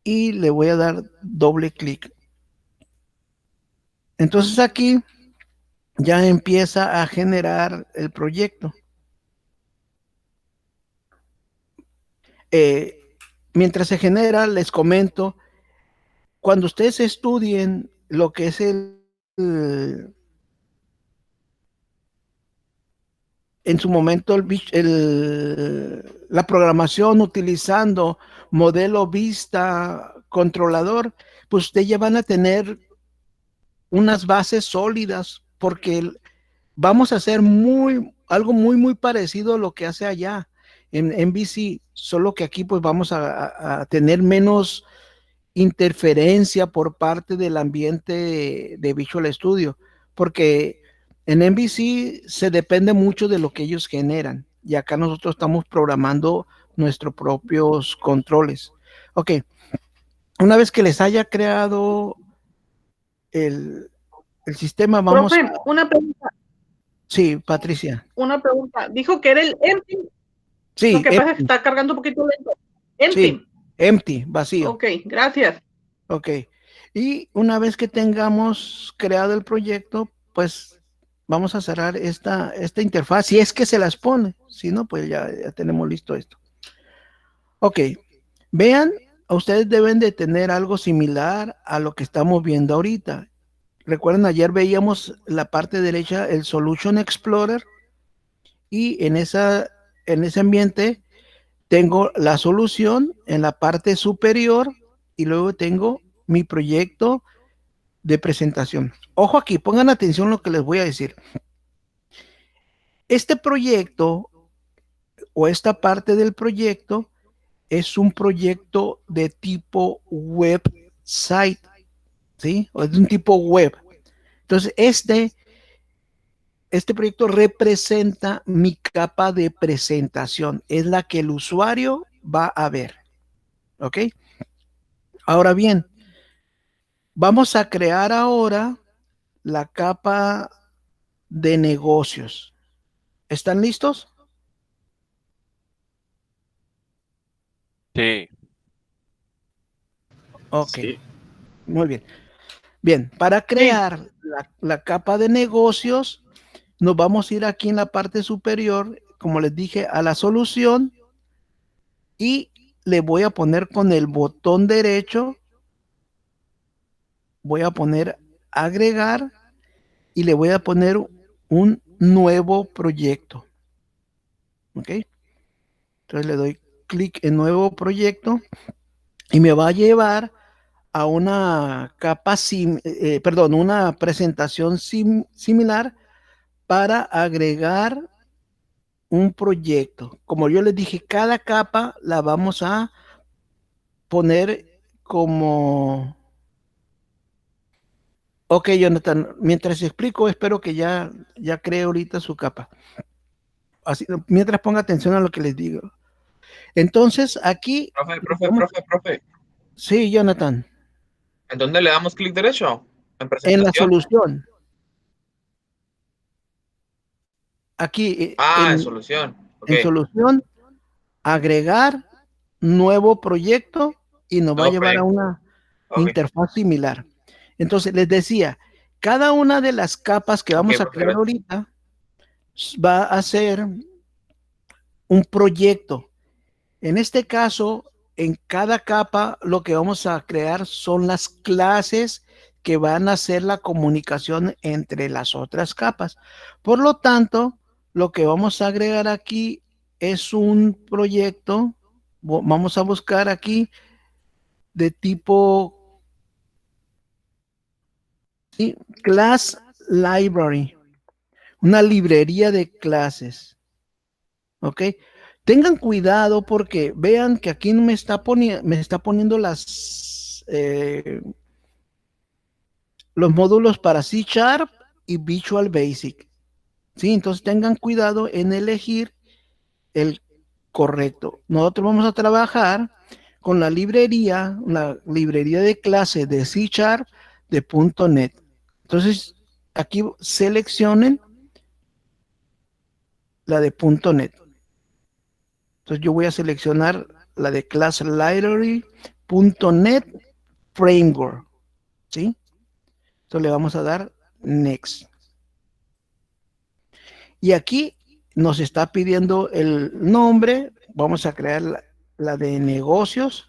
y le voy a dar doble clic. Entonces aquí ya empieza a generar el proyecto. Mientras se genera, les comento, cuando ustedes estudien lo que es en su momento la programación utilizando modelo vista controlador, pues ustedes ya van a tener unas bases sólidas porque vamos a hacer algo muy parecido a lo que hace allá en MVC, solo que aquí pues vamos a tener menos interferencia por parte del ambiente de Visual Studio, porque en MVC se depende mucho de lo que ellos generan y acá nosotros estamos programando nuestros propios controles. Ok, una vez que les haya creado el sistema, vamos Profe, una pregunta. Sí, Patricia. Una pregunta. Dijo que era el empty. Sí. Lo que pasa es que está cargando un poquito lento. Empty. Sí, empty, vacío. Ok, gracias. Ok. Y una vez que tengamos creado el proyecto, pues vamos a cerrar esta interfaz. Si es que se las pone. Si no, pues ya tenemos listo esto. Ok. Vean, ustedes deben de tener algo similar a lo que estamos viendo ahorita. Recuerden, ayer veíamos la parte derecha, el Solution Explorer, y en ese ambiente tengo la solución en la parte superior y luego tengo mi proyecto de presentación. Ojo aquí, pongan atención a lo que les voy a decir. Este proyecto o esta parte del proyecto es un proyecto de tipo website, ¿sí? O es de un tipo web. Entonces, este proyecto representa mi capa de presentación. Es la que el usuario va a ver. ¿Ok? Ahora bien, vamos a crear ahora la capa de negocios. ¿Están listos? Sí. Ok. Sí. Muy bien. Bien, para crear la capa de negocios, nos vamos a ir aquí en la parte superior, como les dije, a la solución y le voy a poner con el botón derecho, voy a poner agregar y le voy a poner un nuevo proyecto. ¿Ok? Entonces le doy clic en nuevo proyecto y me va a llevar a una capa, una presentación similar para agregar un proyecto. Como yo les dije, cada capa la vamos a poner como... Ok, Jonathan, mientras explico, espero que ya cree ahorita su capa. Así, mientras ponga atención a lo que les digo. Entonces, aquí... Profe. Sí, Jonathan. ¿En dónde le damos clic derecho? ¿En En presentación? la solución. Aquí, En solución. Ok. en solución, agregar nuevo proyecto y nos va a Nuevo llevar a proyecto. una Ok. interfaz similar. Entonces, les decía, cada una de las capas que vamos a profe, crear gracias. ahorita va a ser un proyecto. En este caso, en cada capa, lo que vamos a crear son las clases que van a hacer la comunicación entre las otras capas. Por lo tanto, lo que vamos a agregar aquí es un proyecto. Vamos a buscar aquí de tipo Class Library, una librería de clases. ¿Ok? Tengan cuidado porque vean que aquí me está poniendo los módulos para C# y Visual Basic. ¿Sí? Entonces tengan cuidado en elegir el correcto. Nosotros vamos a trabajar con la librería de clase de C# de .NET. Entonces, aquí seleccionen la de .NET. Entonces yo voy a seleccionar la de Class Library.NET Framework. ¿Sí? Entonces le vamos a dar Next. Y aquí nos está pidiendo el nombre. Vamos a crear la de negocios.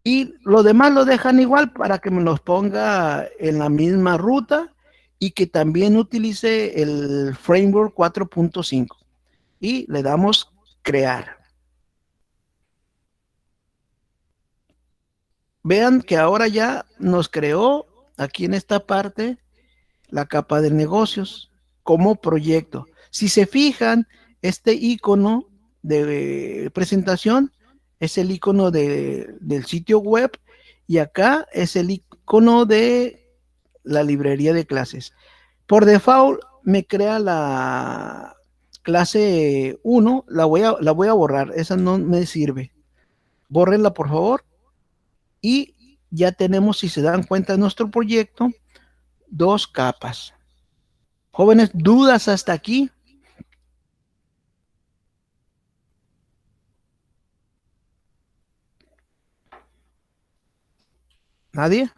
Y lo demás lo dejan igual para que me los ponga en la misma ruta y que también utilice el framework 4.5. Y le damos crear. Vean que ahora ya nos creó aquí en esta parte la capa de negocios como proyecto. Si se fijan, este icono de presentación es el icono del sitio web y acá es el icono de la librería de clases. Por default me crea la clase 1, la voy a borrar, esa no me sirve. Bórrenla por favor. Y ya tenemos, si se dan cuenta, nuestro proyecto, 2 capas. Jóvenes, ¿dudas hasta aquí? ¿Nadie?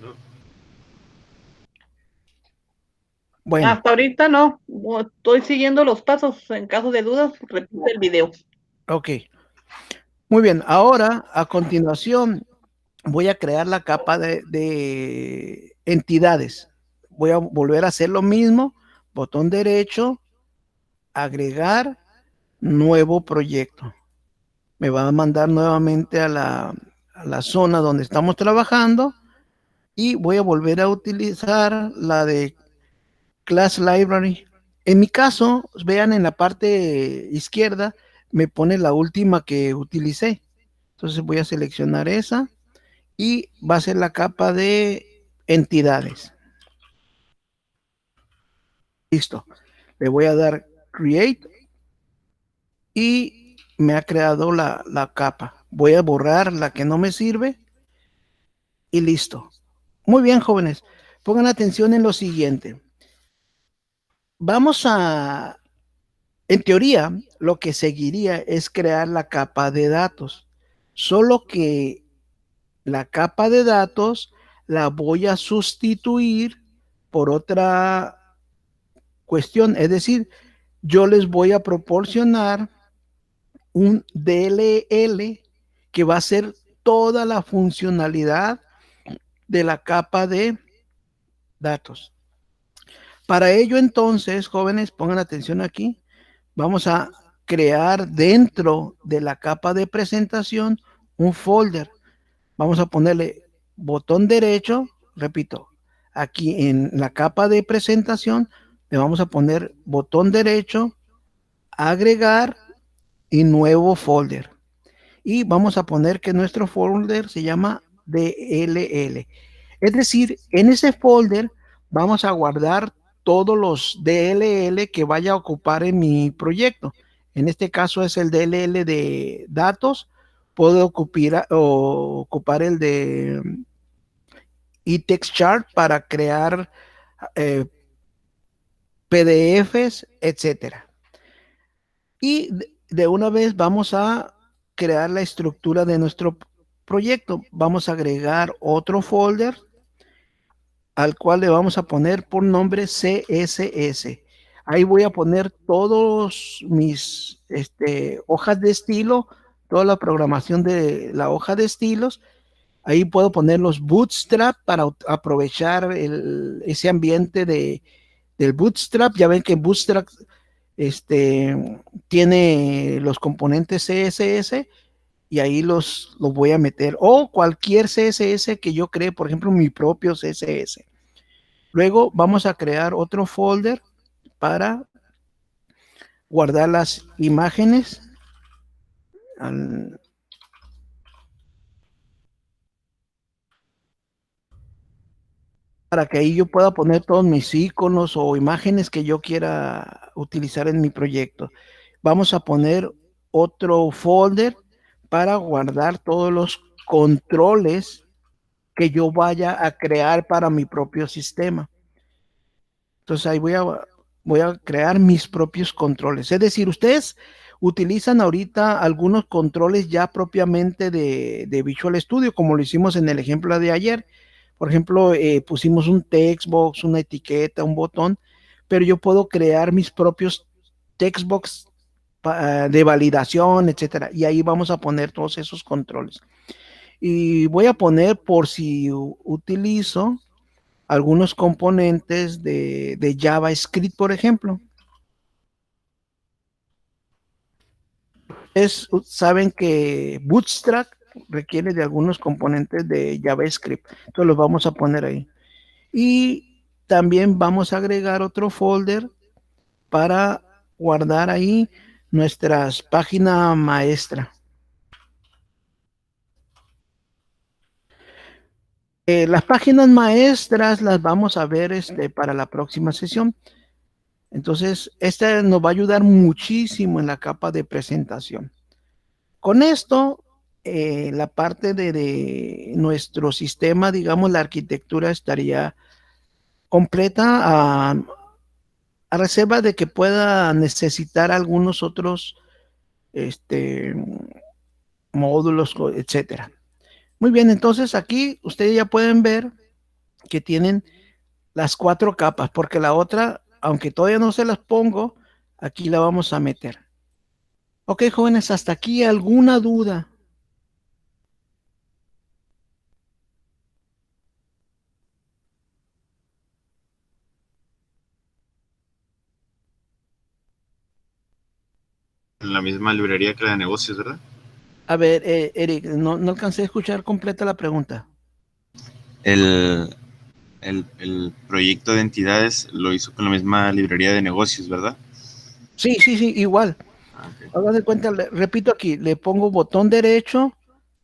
No. Bueno, Hasta ahorita no. Estoy siguiendo los pasos. En caso de dudas, repite el video. ok. Muy bien, ahora a continuación voy a crear la capa de entidades. Voy a volver a hacer lo mismo, botón derecho, agregar nuevo proyecto. Me va a mandar nuevamente a la zona donde estamos trabajando y voy a volver a utilizar la de Class Library. En mi caso, vean en la parte izquierda, me pone la última que utilicé. Entonces voy a seleccionar esa y va a ser la capa de entidades. Listo. Le voy a dar Create y me ha creado la capa. Voy a borrar la que no me sirve y listo. Muy bien, jóvenes. Pongan atención en lo siguiente. Vamos a, en teoría, lo que seguiría es crear la capa de datos. Solo que la capa de datos la voy a sustituir por otra cuestión. Es decir, yo les voy a proporcionar un DLL que va a ser toda la funcionalidad de la capa de datos. Para ello, entonces, jóvenes, pongan atención aquí, vamos a crear dentro de la capa de presentación un folder. Vamos a ponerle botón derecho, repito, aquí en la capa de presentación le vamos a poner botón derecho, agregar y nuevo folder. Y vamos a poner que nuestro folder se llama DLL. Es decir, en ese folder vamos a guardar todos los DLL que vaya a ocupar en mi proyecto. En este caso es el DLL de datos. Puedo ocupar el de eTextChart para crear PDFs, etcétera. Y de una vez vamos a crear la estructura de nuestro proyecto. Vamos a agregar otro folder al cual le vamos a poner por nombre CSS. Ahí voy a poner todos mis hojas de estilo, toda la programación de la hoja de estilos. Ahí puedo poner los Bootstrap para aprovechar ese ambiente del Bootstrap. Ya ven que Bootstrap tiene los componentes CSS y ahí los voy a meter, o cualquier CSS que yo cree, por ejemplo, mi propio CSS. Luego vamos a crear otro folder para guardar las imágenes. Para que ahí yo pueda poner todos mis iconos o imágenes que yo quiera utilizar en mi proyecto. Vamos a poner otro folder para guardar todos los controles que yo vaya a crear para mi propio sistema. Entonces ahí voy a crear mis propios controles. Es decir, ustedes utilizan ahorita algunos controles ya propiamente de Visual Studio, como lo hicimos en el ejemplo de ayer. Por ejemplo, pusimos un textbox, una etiqueta, un botón, pero yo puedo crear mis propios textbox de validación, etcétera. Y ahí vamos a poner todos esos controles. Y voy a poner, por si utilizo algunos componentes de JavaScript, por ejemplo. Saben que Bootstrap requiere de algunos componentes de JavaScript. Entonces los vamos a poner ahí. Y también vamos a agregar otro folder para guardar ahí nuestras páginas maestra. Las páginas maestras las vamos a ver para la próxima sesión. Entonces, esta nos va a ayudar muchísimo en la capa de presentación. Con esto, la parte de nuestro sistema, digamos, la arquitectura estaría completa a reserva de que pueda necesitar algunos otros módulos, etcétera. Muy bien, entonces aquí ustedes ya pueden ver que tienen las 4 capas, porque la otra, aunque todavía no se las pongo, aquí la vamos a meter. Ok, jóvenes, hasta aquí, ¿alguna duda? En la misma librería que la de negocios, ¿verdad? A ver, Eric, no alcancé a escuchar completa la pregunta. El proyecto de entidades lo hizo con la misma librería de negocios, ¿verdad? Sí, igual. Hagan de cuenta, repito aquí, le pongo botón derecho,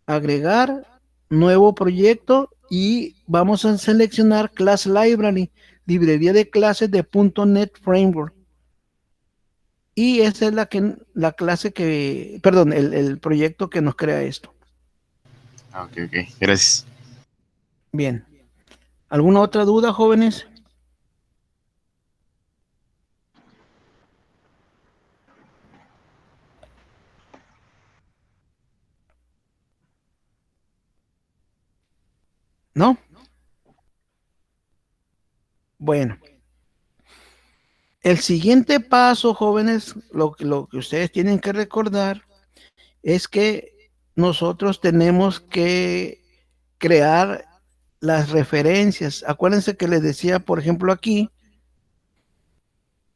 agregar, nuevo proyecto y vamos a seleccionar Class Library, librería de clases de .NET Framework. Y esa es la clase que, perdón, el proyecto que nos crea esto. Ok, gracias. Bien. ¿Alguna otra duda, jóvenes? ¿No? Bueno. El siguiente paso, jóvenes, lo que ustedes tienen que recordar es que nosotros tenemos que crear las referencias. Acuérdense que les decía, por ejemplo, aquí,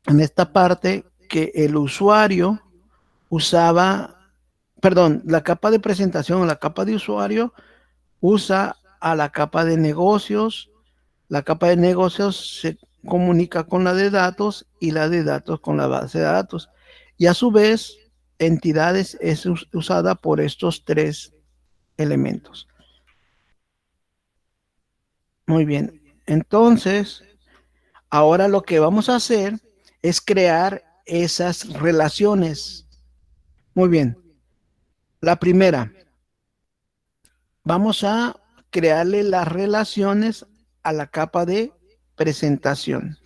en esta parte, que el usuario usaba, perdón, la capa de presentación o la capa de usuario usa a la capa de negocios. La capa de negocios se comunica con la de datos y la de datos con la base de datos. Y a su vez, entidades es usada por estos tres elementos. Muy bien. Entonces, ahora lo que vamos a hacer es crear esas relaciones. Muy bien. La primera, vamos a crearle las relaciones a la capa de presentación.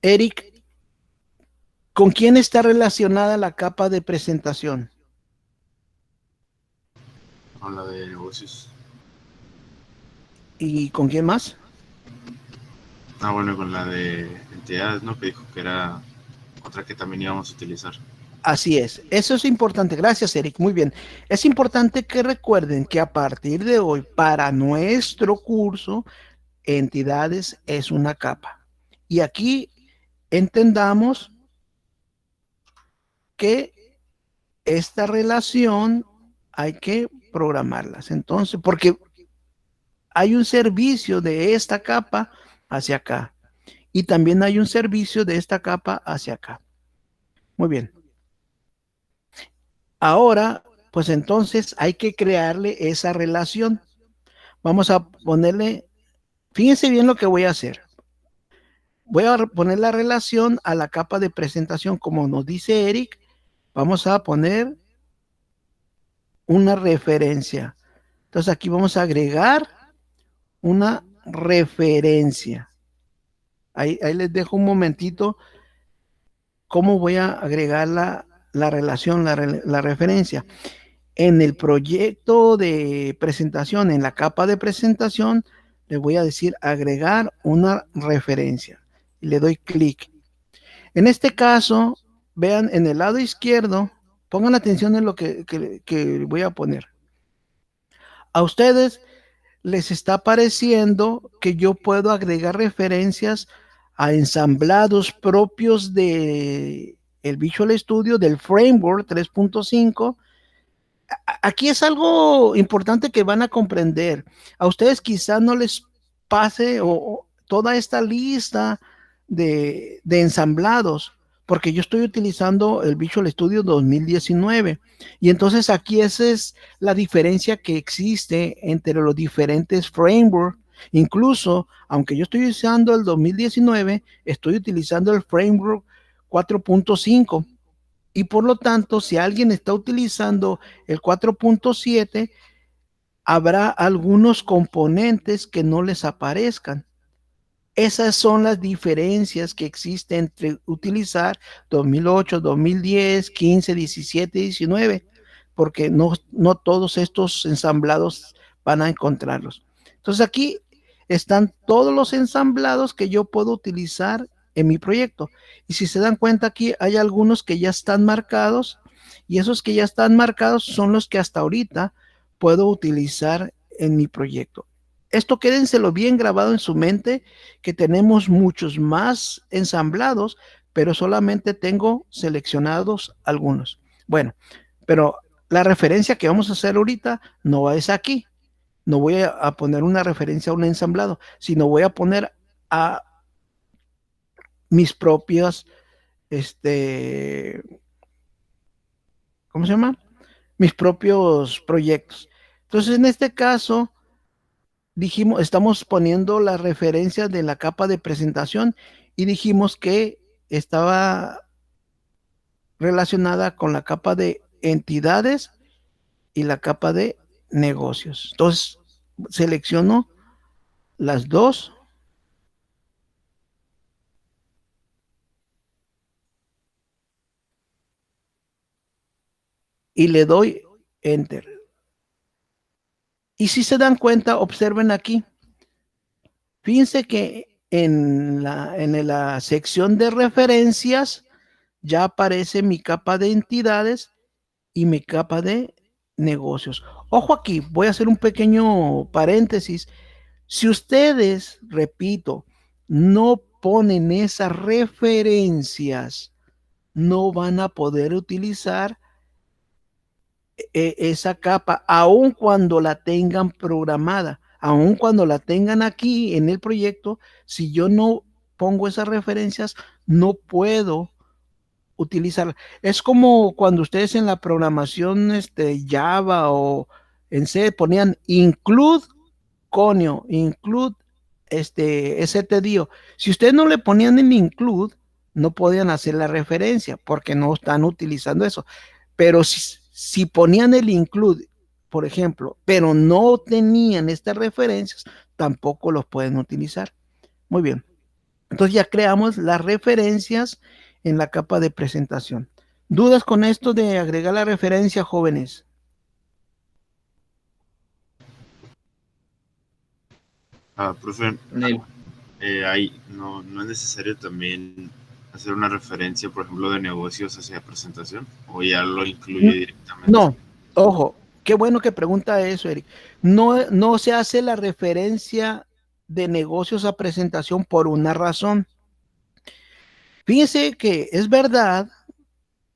Eric, ¿con quién está relacionada la capa de presentación? Con la de negocios. ¿Y con quién más? Ah, bueno, con la de entidades, ¿no? Que dijo que era otra que también íbamos a utilizar. Así es, eso es importante. Gracias, Eric. Muy bien. Es importante que recuerden que a partir de hoy, para nuestro curso, entidades es una capa. Y aquí entendamos que esta relación hay que programarlas. Entonces, porque hay un servicio de esta capa hacia acá. Y también hay un servicio de esta capa hacia acá. Muy bien. Ahora, pues entonces hay que crearle esa relación. Vamos a ponerle, fíjense bien lo que voy a hacer. Voy a poner la relación a la capa de presentación, como nos dice Eric. Vamos a poner una referencia. Entonces aquí vamos a agregar una referencia. Ahí les dejo un momentito cómo voy a agregar la relación, la referencia. En el proyecto de presentación, en la capa de presentación, le voy a decir agregar una referencia. Y le doy clic. En este caso, vean en el lado izquierdo, pongan atención en lo que voy a poner. A ustedes les está pareciendo que yo puedo agregar referencias a ensamblados propios de el Visual Studio, del Framework 3.5. Aquí es algo importante que van a comprender. A ustedes quizás no les pase toda esta lista de ensamblados, porque yo estoy utilizando el Visual Studio 2019. Y entonces aquí esa es la diferencia que existe entre los diferentes frameworks. Incluso, aunque yo estoy usando el 2019, estoy utilizando el framework 4.5. Y por lo tanto, si alguien está utilizando el 4.7, habrá algunos componentes que no les aparezcan. Esas son las diferencias que existen entre utilizar 2008, 2010, 15, 17, 19, porque no todos estos ensamblados van a encontrarlos. Entonces aquí están todos los ensamblados que yo puedo utilizar en mi proyecto. Y si se dan cuenta, aquí hay algunos que ya están marcados, y esos que ya están marcados son los que hasta ahorita puedo utilizar en mi proyecto. Esto quédenselo bien grabado en su mente, que tenemos muchos más ensamblados, pero solamente tengo seleccionados algunos. Bueno, pero la referencia que vamos a hacer ahorita no es aquí. No voy a poner una referencia a un ensamblado, sino voy a poner a mis propias, ¿cómo se llama? Mis propios proyectos. Entonces, en este caso, dijimos, estamos poniendo la referencia de la capa de presentación y dijimos que estaba relacionada con la capa de entidades y la capa de negocios. Entonces, selecciono las dos. Y le doy Enter. Y si se dan cuenta, observen aquí. Fíjense que en la sección de referencias ya aparece mi capa de entidades y mi capa de negocios. Ojo aquí, voy a hacer un pequeño paréntesis. Si ustedes, repito, no ponen esas referencias, no van a poder utilizar esa capa, aun cuando la tengan programada, aun cuando la tengan aquí en el proyecto. Si yo no pongo esas referencias, no puedo utilizar. Es como cuando ustedes en la programación Java o en C ponían include conio, include stdio. Si ustedes no le ponían el include, no podían hacer la referencia porque no están utilizando eso. Pero si ponían el include, por ejemplo, pero no tenían estas referencias, tampoco los pueden utilizar. Muy bien. Entonces ya creamos las referencias en la capa de presentación. ¿Dudas con esto de agregar la referencia, jóvenes? Profe, Nel. no es necesario también hacer una referencia, por ejemplo, de negocios hacia presentación, o ya lo incluye directamente. No, ojo, qué bueno que pregunta eso, Eric. No se hace la referencia de negocios a presentación por una razón. Fíjense que es verdad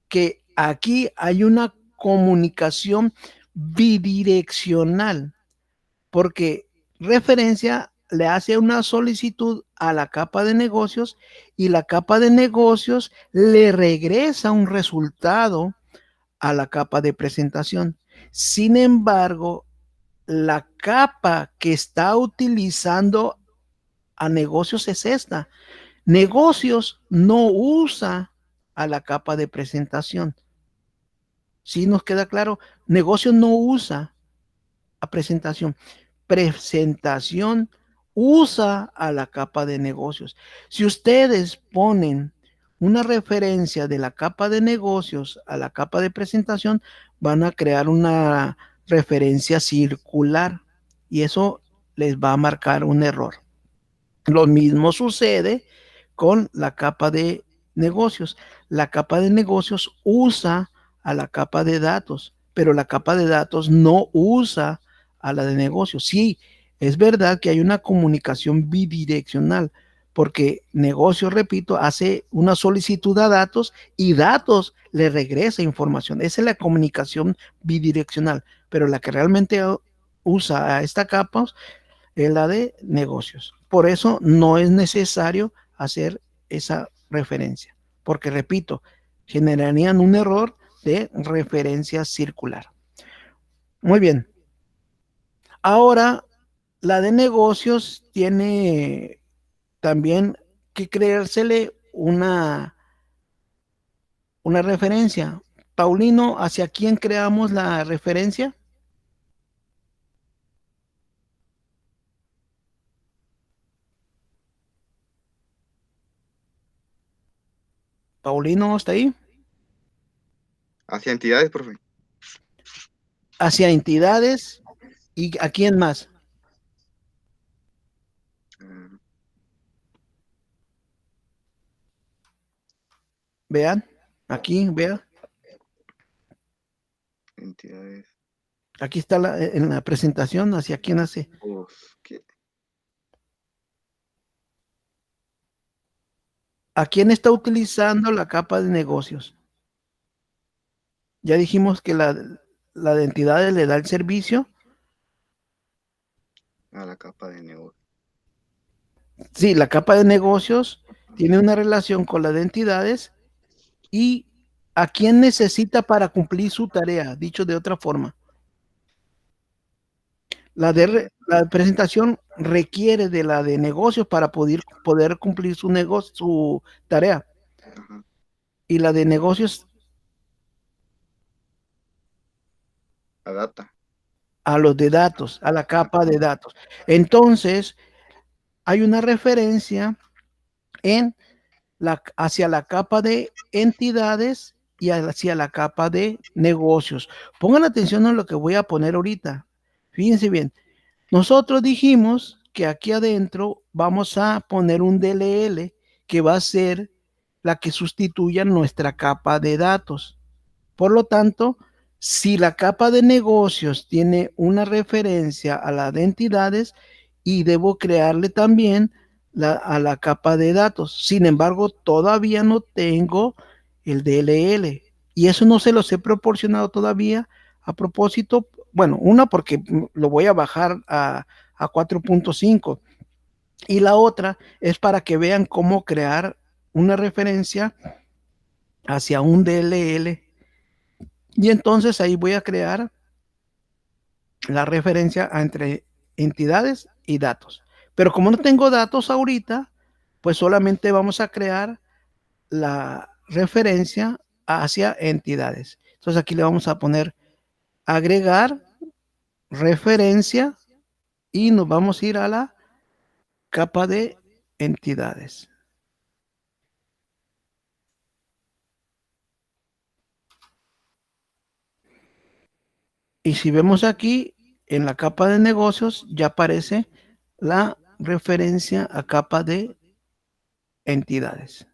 que aquí hay una comunicación bidireccional, porque referencia le hace una solicitud a la capa de negocios y la capa de negocios le regresa un resultado a la capa de presentación. Sin embargo, la capa que está utilizando a negocios es esta. Negocios no usa a la capa de presentación. ¿Sí nos queda claro? Negocios no usa a presentación. Presentación usa a la capa de negocios. Si ustedes ponen una referencia de la capa de negocios a la capa de presentación, van a crear una referencia circular y eso les va a marcar un error. Lo mismo sucede con la capa de negocios. La capa de negocios usa a la capa de datos, pero la capa de datos no usa a la de negocios. Sí, es verdad que hay una comunicación bidireccional, porque negocio, repito, hace una solicitud a datos y datos le regresa información. Esa es la comunicación bidireccional, pero la que realmente usa a esta capa es la de negocios. Por eso no es necesario hacer esa referencia, porque repito, generarían un error de referencia circular. Muy bien. Ahora, la de negocios tiene también que creársele una referencia. Paulino, ¿hacia quién creamos la referencia? Paulino, ¿está ahí? Hacia entidades, profe. Hacia entidades. ¿Y a quién más? Vean, aquí, vean. Entidades. Aquí está en la presentación, hacia quién hace. ¿A quién está utilizando la capa de negocios? Ya dijimos que la de entidades le da el servicio. A la capa de negocio. Sí, la capa de negocios tiene una relación con la de entidades y a quién necesita para cumplir su tarea, dicho de otra forma. La presentación requiere de la de negocios para poder cumplir su tarea. Ajá. Y la de negocios Adapta. a los de datos, a la capa de datos. Entonces, hay una referencia hacia la capa de entidades y hacia la capa de negocios. Pongan atención a lo que voy a poner ahorita. Fíjense bien. Nosotros dijimos que aquí adentro vamos a poner un DLL que va a ser la que sustituya nuestra capa de datos. Por lo tanto, si la capa de negocios tiene una referencia a la de entidades, y debo crearle también a la capa de datos. Sin embargo, todavía no tengo el DLL y eso no se los he proporcionado todavía. A propósito, bueno, una porque lo voy a bajar a 4.5 y la otra es para que vean cómo crear una referencia hacia un DLL. Y entonces ahí voy a crear la referencia entre entidades y datos. Pero como no tengo datos ahorita, pues solamente vamos a crear la referencia hacia entidades. Entonces aquí le vamos a poner agregar referencia y nos vamos a ir a la capa de entidades. Y si vemos aquí en la capa de negocios ya aparece la referencia a capa de entidades.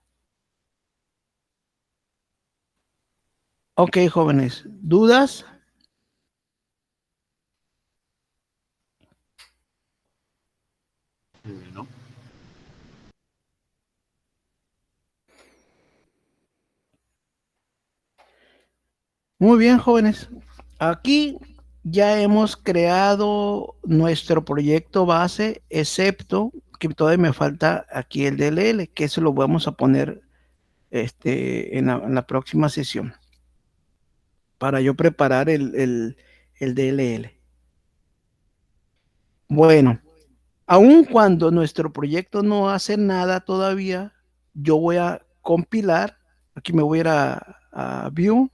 Ok, jóvenes, ¿dudas? ¿No? Muy bien, jóvenes. Aquí ya hemos creado nuestro proyecto base, excepto que todavía me falta aquí el DLL, que eso lo vamos a poner en la próxima sesión para yo preparar el DLL. Bueno, aun cuando nuestro proyecto no hace nada todavía, yo voy a compilar. Aquí me voy a ir a View,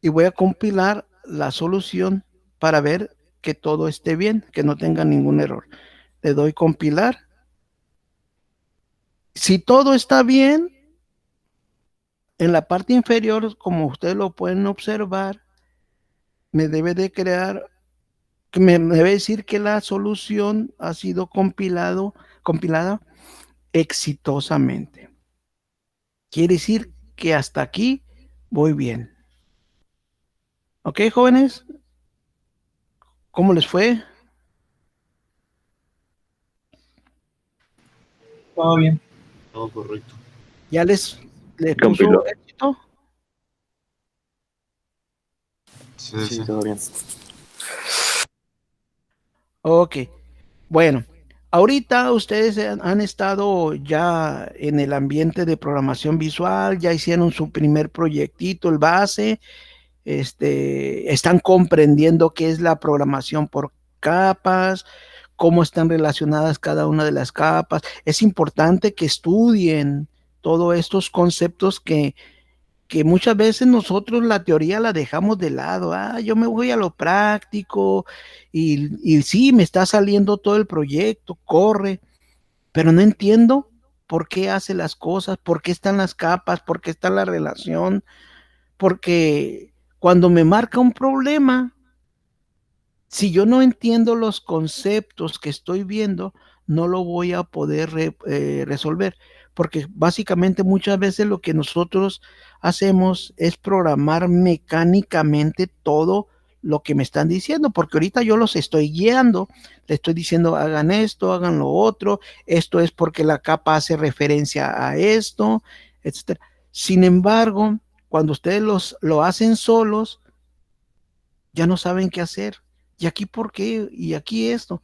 y voy a compilar la solución para ver que todo esté bien, que no tenga ningún error. Le doy compilar. Si todo está bien, en la parte inferior, como ustedes lo pueden observar, me debe de crear, que me debe decir que la solución ha sido compilada exitosamente. Quiere decir que hasta aquí voy bien. ¿Ok, jóvenes? ¿Cómo les fue? Todo bien. Todo correcto. ¿Ya les puso Compiló. éxito? Sí, Sí, sí. todo bien. Ok, bueno, ahorita ustedes han estado ya en el ambiente de programación visual, ya hicieron su primer proyectito, el base, están comprendiendo qué es la programación por capas, cómo están relacionadas cada una de las capas. Es importante que estudien todos estos conceptos que muchas veces nosotros la teoría la dejamos de lado. Yo me voy a lo práctico y sí, me está saliendo todo el proyecto, corre, pero no entiendo por qué hace las cosas, por qué están las capas, por qué está la relación, porque cuando me marca un problema, si yo no entiendo los conceptos que estoy viendo, no lo voy a poder resolver, porque básicamente muchas veces lo que nosotros hacemos es programar mecánicamente todo lo que me están diciendo, porque ahorita yo los estoy guiando, le estoy diciendo hagan esto, hagan lo otro, esto es porque la capa hace referencia a esto, etcétera. Sin embargo, cuando ustedes lo hacen solos, ya no saben qué hacer. ¿Y aquí por qué? ¿Y aquí esto?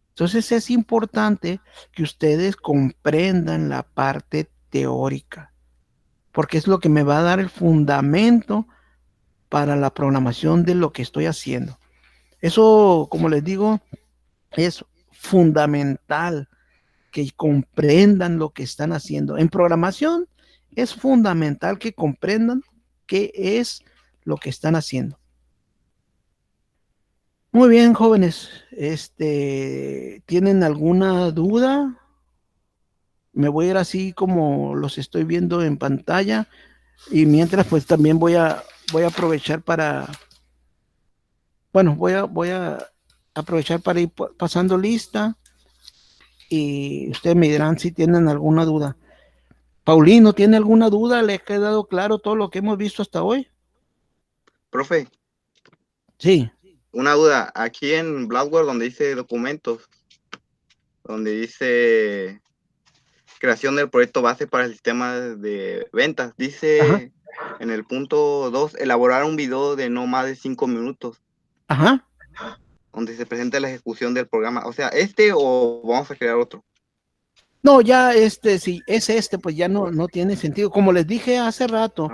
Entonces es importante que ustedes comprendan la parte teórica, porque es lo que me va a dar el fundamento para la programación de lo que estoy haciendo. Eso, como les digo, es fundamental que comprendan lo que están haciendo. En programación es fundamental que comprendan qué es lo que están haciendo. Muy bien, jóvenes. ¿Tienen alguna duda? Me voy a ir así como los estoy viendo en pantalla y mientras pues también voy a aprovechar para, bueno, voy a aprovechar para ir pasando lista y ustedes me dirán si tienen alguna duda. Paulino, ¿tiene alguna duda? ¿Le ha quedado claro todo lo que hemos visto hasta hoy? Profe, Sí. una duda. Aquí en Blackboard, donde dice documentos, donde dice creación del proyecto base para el sistema de ventas, dice en el punto 2, elaborar un video de no más de 5 minutos. Ajá. Donde se presenta la ejecución del programa. O sea, o vamos a crear otro. No, ya si es pues ya no tiene sentido. Como les dije hace rato,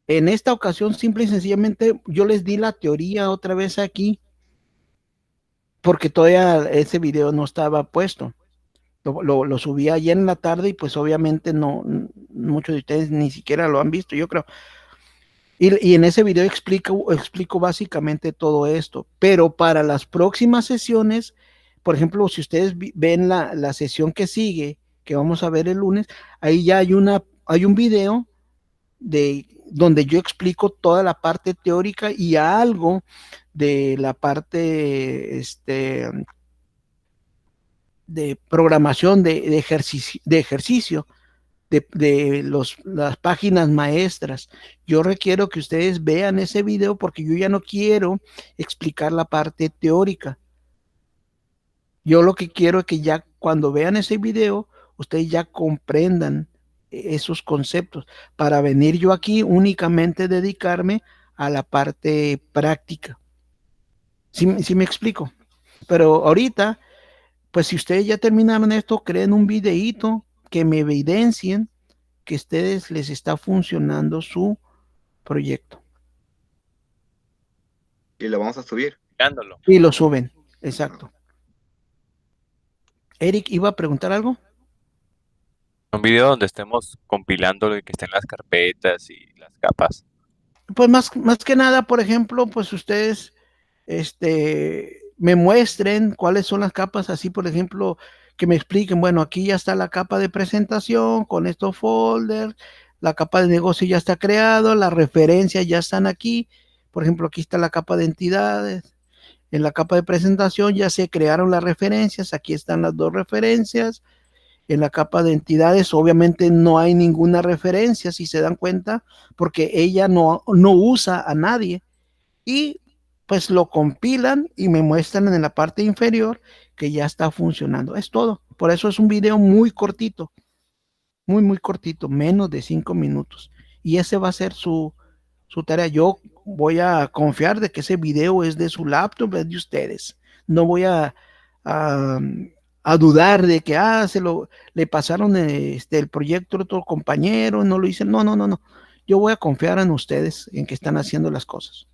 en esta ocasión simple y sencillamente yo les di la teoría otra vez aquí, porque todavía ese video no estaba puesto. Lo subí ayer en la tarde y pues obviamente muchos de ustedes ni siquiera lo han visto, yo creo. Y en ese video explico básicamente todo esto, pero para las próximas sesiones, por ejemplo, si ustedes ven la sesión que sigue, que vamos a ver el lunes, ahí ya hay un video donde yo explico toda la parte teórica y algo de la parte de programación de ejercicio de las páginas maestras. Yo requiero que ustedes vean ese video porque yo ya no quiero explicar la parte teórica. Yo lo que quiero es que ya cuando vean ese video, ustedes ya comprendan esos conceptos para venir yo aquí únicamente dedicarme a la parte práctica. ¿Sí me explico? Pero ahorita, pues si ustedes ya terminaron esto, creen un videíto que me evidencien que a ustedes les está funcionando su proyecto. Y lo vamos a subir. Y lo suben, exacto. Eric, ¿iba a preguntar algo? Un video donde estemos compilándolo y que estén las carpetas y las capas. Pues más que nada, por ejemplo, pues ustedes me muestren cuáles son las capas, así por ejemplo, que me expliquen, bueno, aquí ya está la capa de presentación con estos folders, la capa de negocio ya está creado, las referencias ya están aquí, por ejemplo, aquí está la capa de entidades, en la capa de presentación ya se crearon las referencias, aquí están las dos referencias, en la capa de entidades obviamente no hay ninguna referencia, si se dan cuenta, porque ella no usa a nadie, y pues lo compilan y me muestran en la parte inferior que ya está funcionando. Es todo. Por eso es un video muy cortito, muy cortito, menos de 5 minutos. Y ese va a ser su tarea. Yo voy a confiar de que ese video es de su laptop, es de ustedes. No voy a dudar de que le pasaron el proyecto a otro compañero, no lo hice. No. Yo voy a confiar en ustedes, en que están haciendo las cosas.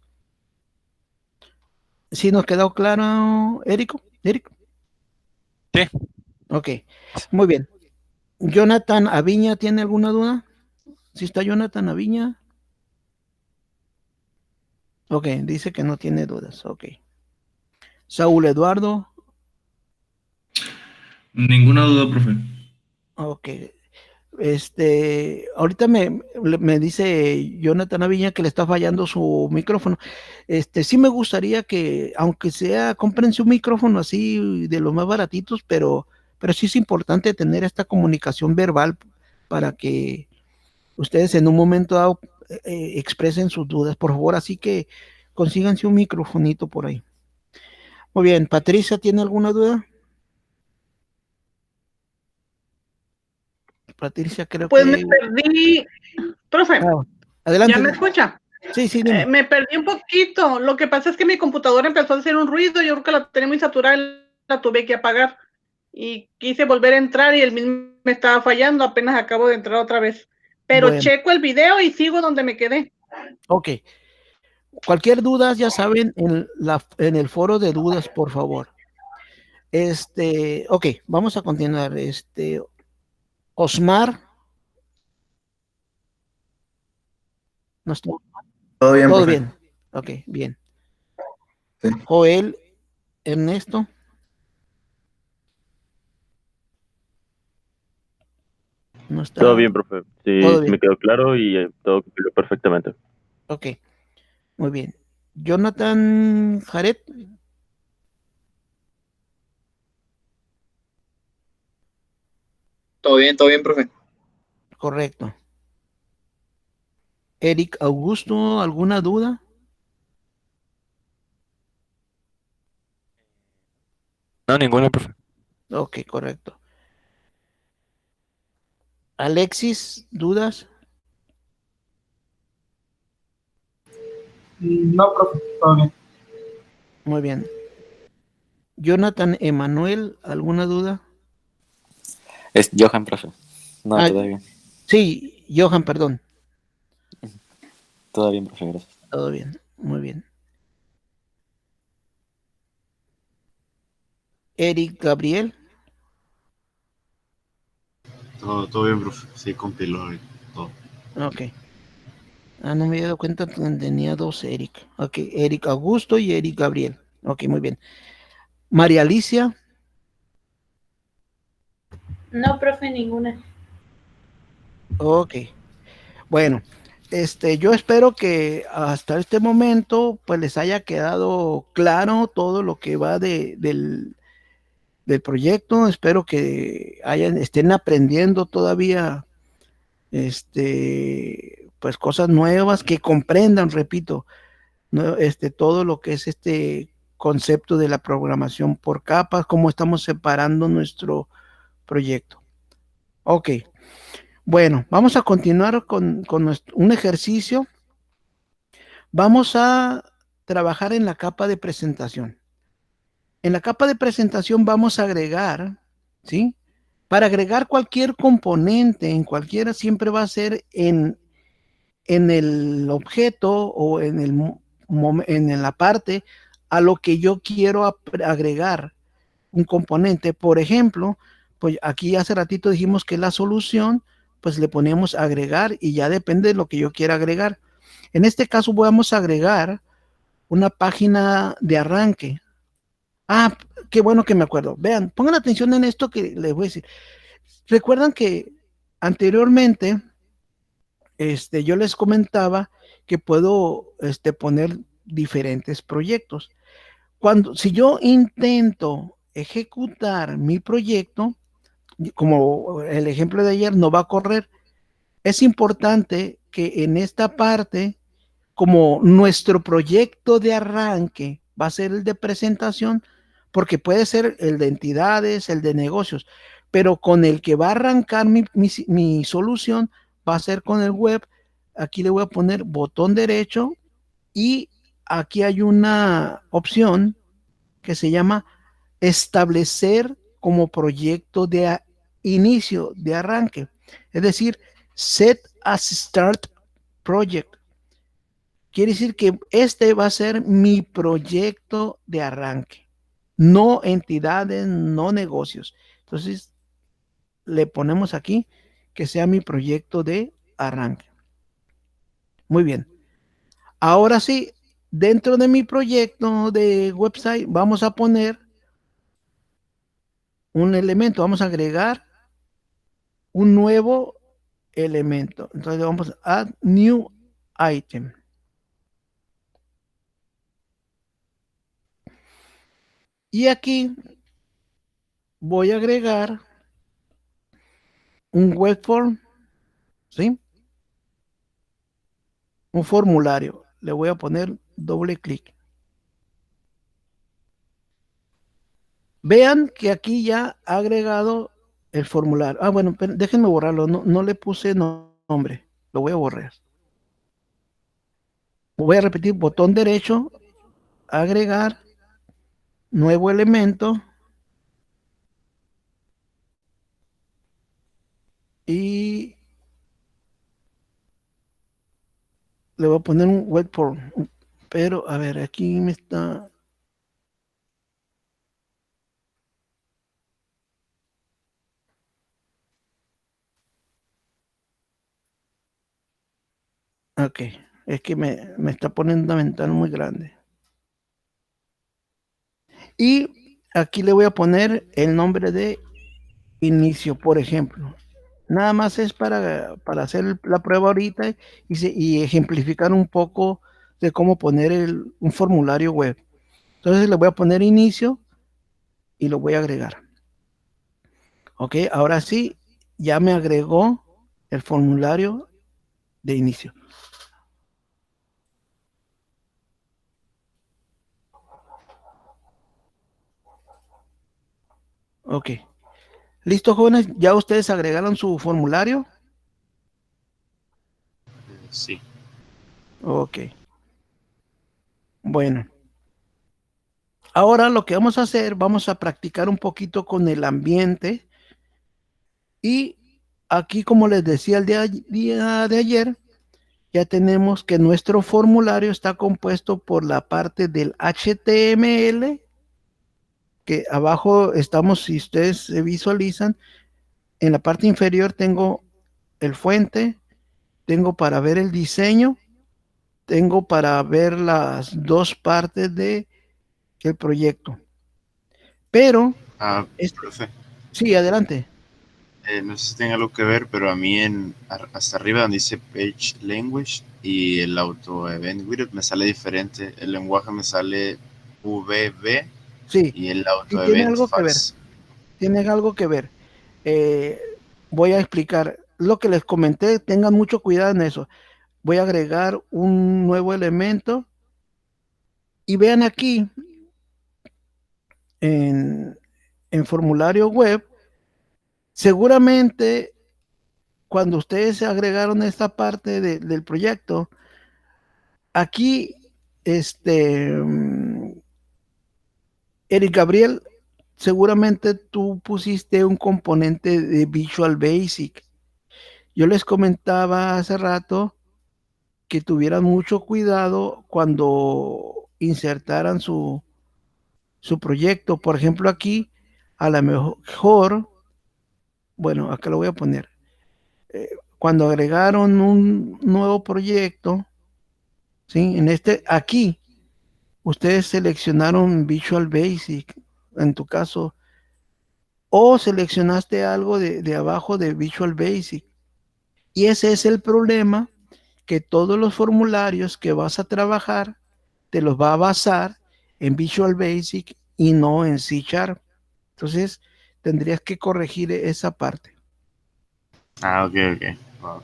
¿Sí nos quedó claro, Eric? Sí. Ok, muy bien. Jonathan Aviña, ¿tiene alguna duda? ¿Sí está Jonathan Aviña? Ok, dice que no tiene dudas. Ok. Saúl Eduardo. Ninguna duda, profe. Ok. Ahorita me dice Jonathan Aviña que le está fallando su micrófono. Sí me gustaría que, aunque sea, cómprense un micrófono así de los más baratitos, pero sí es importante tener esta comunicación verbal para que ustedes en un momento dado expresen sus dudas. Por favor, así que consíganse un microfonito por ahí. Muy bien, Patricia, ¿tiene alguna duda? Patricia, creo Pues que... me perdí, profe, adelante. ¿ya me escucha? Sí, dime. Me perdí un poquito. Lo que pasa es que mi computadora empezó a hacer un ruido. Yo creo que la tenía muy saturada y la tuve que apagar. Y quise volver a entrar y el mismo me estaba fallando. Apenas acabo de entrar otra vez. Pero Bueno. checo el video y sigo donde me quedé. Ok. Cualquier duda, ya saben, en el foro de dudas, por favor. Ok, vamos a continuar. Osmar. ¿No está? Todo bien, Todo profe. bien. Ok, bien. Sí. Joel, Ernesto. No está. Todo bien, profe. Sí, Todo bien. me quedó claro y todo quedó perfectamente. Ok, muy bien. Jonathan Jared. todo bien, profe. Correcto. Eric Augusto, ¿alguna duda? No, ninguna, profe. Ok, correcto. Alexis, ¿dudas? No, profe, todo bien. Muy bien. Jonathan Emanuel, ¿alguna duda? Es Johan, profe. No, Ah, todo bien. sí, Johan, perdón. Todo bien, profe, gracias. Todo bien, muy bien. Eric Gabriel. Todo bien, profe. Sí, compiló y todo. Ok. Ah, no me había dado cuenta que tenía dos Eric. Ok, Eric Augusto y Eric Gabriel. Ok, muy bien. María Alicia. No, profe, ninguna. Ok. Bueno, yo espero que hasta este momento pues les haya quedado claro todo lo que va del proyecto. Espero que estén aprendiendo todavía pues cosas nuevas, que comprendan, repito, todo lo que es este concepto de la programación por capas, cómo estamos separando nuestro proyecto. Ok, bueno, vamos a continuar con un ejercicio. Vamos a trabajar en la capa de presentación. En la capa de presentación vamos a agregar, ¿sí? Para agregar cualquier componente, en cualquiera siempre va a ser en el objeto o en la parte a lo que yo quiero agregar un componente. Por ejemplo, pues aquí hace ratito dijimos que la solución, pues le ponemos agregar y ya depende de lo que yo quiera agregar. En este caso vamos a agregar una página de arranque. Ah, qué bueno que me acuerdo. Vean, pongan atención en esto que les voy a decir. Recuerdan que anteriormente yo les comentaba que puedo poner diferentes proyectos. Si yo intento ejecutar mi proyecto, como el ejemplo de ayer, no va a correr. Es importante que en esta parte, como nuestro proyecto de arranque va a ser el de presentación, porque puede ser el de entidades, el de negocios, pero con el que va a arrancar mi solución va a ser con el web. Aquí le voy a poner botón derecho y aquí hay una opción que se llama establecer como proyecto de inicio, de arranque. Es decir, set as start project. Quiere decir que este va a ser mi proyecto de arranque, no entidades, no negocios. Entonces, le ponemos aquí que sea mi proyecto de arranque. Muy bien. Ahora sí, dentro de mi proyecto de website, vamos a poner un elemento, vamos a agregar un nuevo elemento. Entonces, vamos a add new item. Y aquí voy a agregar un web form, ¿sí? Un formulario. Le voy a poner doble clic. Vean que aquí ya ha agregado el formulario. Ah, bueno, déjenme borrarlo. No le puse nombre. Lo voy a borrar. Voy a repetir, botón derecho, agregar, nuevo elemento. Y le voy a poner un web form. Pero, a ver, aquí me está... Ok, es que me está poniendo una ventana muy grande. Y aquí le voy a poner el nombre de inicio, por ejemplo. Nada más es para hacer la prueba ahorita y ejemplificar un poco de cómo poner un formulario web. Entonces le voy a poner inicio y lo voy a agregar. Ok, ahora sí, ya me agregó el formulario de inicio. Ok. ¿Listo, jóvenes? ¿Ya ustedes agregaron su formulario? Sí. Ok. Bueno. Ahora lo que vamos a hacer, vamos a practicar un poquito con el ambiente. Y aquí, como les decía el día de ayer, ya tenemos que nuestro formulario está compuesto por la parte del HTML, que abajo estamos, si ustedes se visualizan, en la parte inferior tengo el fuente, tengo para ver el diseño, tengo para ver las dos partes del proyecto. Pero, Profe, sí, adelante. no sé si tenga algo que ver, pero a mí hasta arriba donde dice Page Language y el Auto Event Widget me sale diferente. El lenguaje me sale VB Sí, y el y Auto tiene Event algo que ver, Fast. tiene algo que ver. Voy a explicar lo que les comenté, tengan mucho cuidado en eso. Voy a agregar un nuevo elemento y vean aquí en formulario web, seguramente cuando ustedes agregaron esta parte del proyecto, aquí, Eric Gabriel, seguramente tú pusiste un componente de Visual Basic. Yo les comentaba hace rato que tuvieran mucho cuidado cuando insertaran su proyecto. Por ejemplo, aquí, a lo mejor, bueno, acá lo voy a poner. Cuando agregaron un nuevo proyecto, ¿sí? Aquí, ustedes seleccionaron Visual Basic, en tu caso, o seleccionaste algo de abajo de Visual Basic. Y ese es el problema, que todos los formularios que vas a trabajar te los va a basar en Visual Basic y no en C Sharp. Entonces, tendrías que corregir esa parte. Ok, ok. Wow.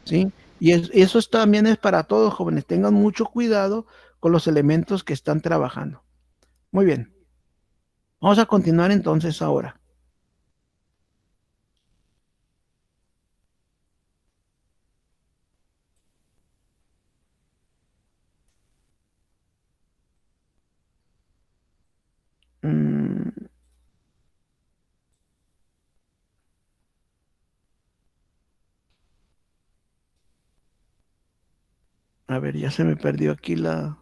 ¿Sí? Y eso también es para todos, jóvenes. Tengan mucho cuidado con los elementos que están trabajando. Muy bien. Vamos a continuar entonces ahora. Mm, a ver, ya se me perdió aquí la...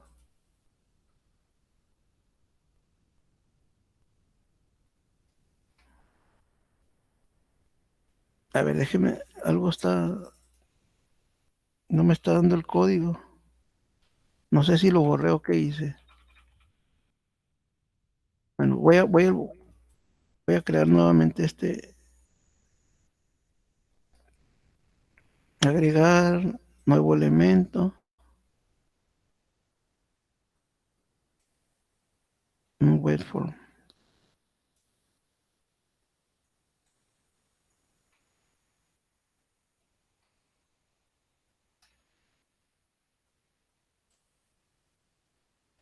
A ver, déjeme, algo está... No me está dando el código. No sé si lo borré o qué hice. Bueno, voy a crear nuevamente agregar nuevo elemento. Wait for.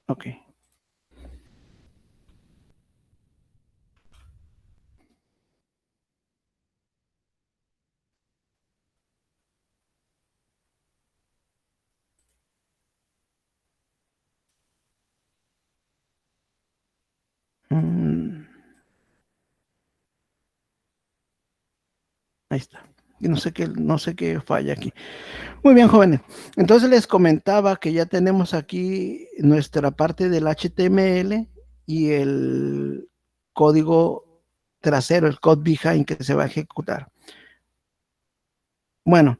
Ok. Ahí está. Y no sé qué falla aquí. Muy bien, jóvenes. Entonces les comentaba que ya tenemos aquí nuestra parte del HTML y el código trasero, el code behind que se va a ejecutar. Bueno,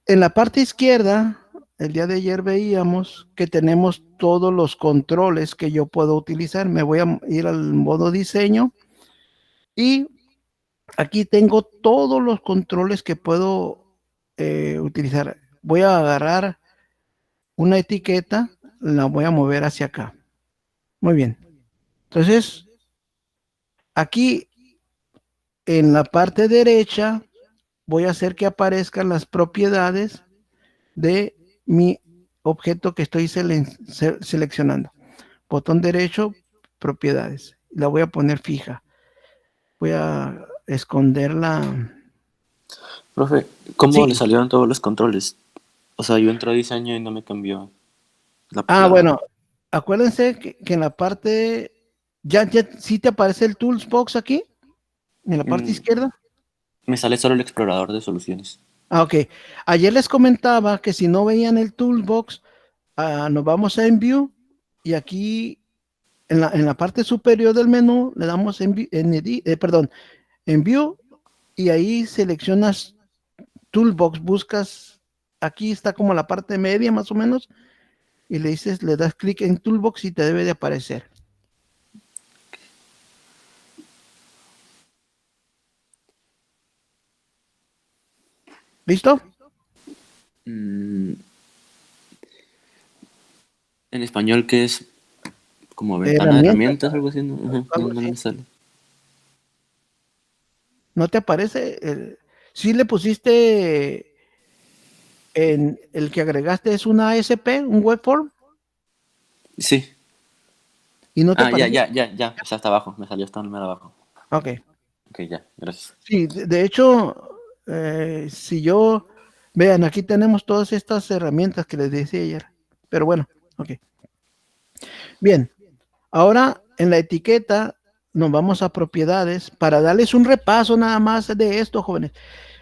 en la parte izquierda, el día de ayer veíamos que tenemos todos los controles que yo puedo utilizar. Me voy a ir al modo diseño y aquí tengo todos los controles que puedo utilizar. Voy a agarrar una etiqueta, la voy a mover hacia acá. Muy bien. Entonces, aquí en la parte derecha voy a hacer que aparezcan las propiedades de mi objeto que estoy seleccionando. Botón derecho, propiedades. La voy a poner fija. Voy a esconderla. Profe, ¿cómo Sí. le salieron todos los controles? O sea, yo entré a diseño y no me cambió. Bueno, acuérdense que en la parte, ya sí te aparece el Toolbox aquí, en la parte izquierda. Me sale solo el explorador de soluciones. Ok. Ayer les comentaba que si no veían el Toolbox, nos vamos a en View y aquí en la parte superior del menú le damos en View y ahí seleccionas Toolbox, buscas, aquí está como la parte media más o menos y le das clic en Toolbox y te debe de aparecer. ¿Listo? En español, ¿qué es? Como ventana de herramientas, algo así. No, no me sale. ¿No te aparece? ¿Sí le pusiste en el que agregaste es una ASP, un web form? Sí. ¿Y no te aparece? Ya. O sea, hasta abajo. Me salió hasta el número abajo. Ok. Ok, ya. Gracias. Sí, de hecho, si yo... Vean, aquí tenemos todas estas herramientas que les decía ayer. Pero bueno, ok. Bien, ahora en la etiqueta nos vamos a propiedades para darles un repaso nada más de esto, jóvenes.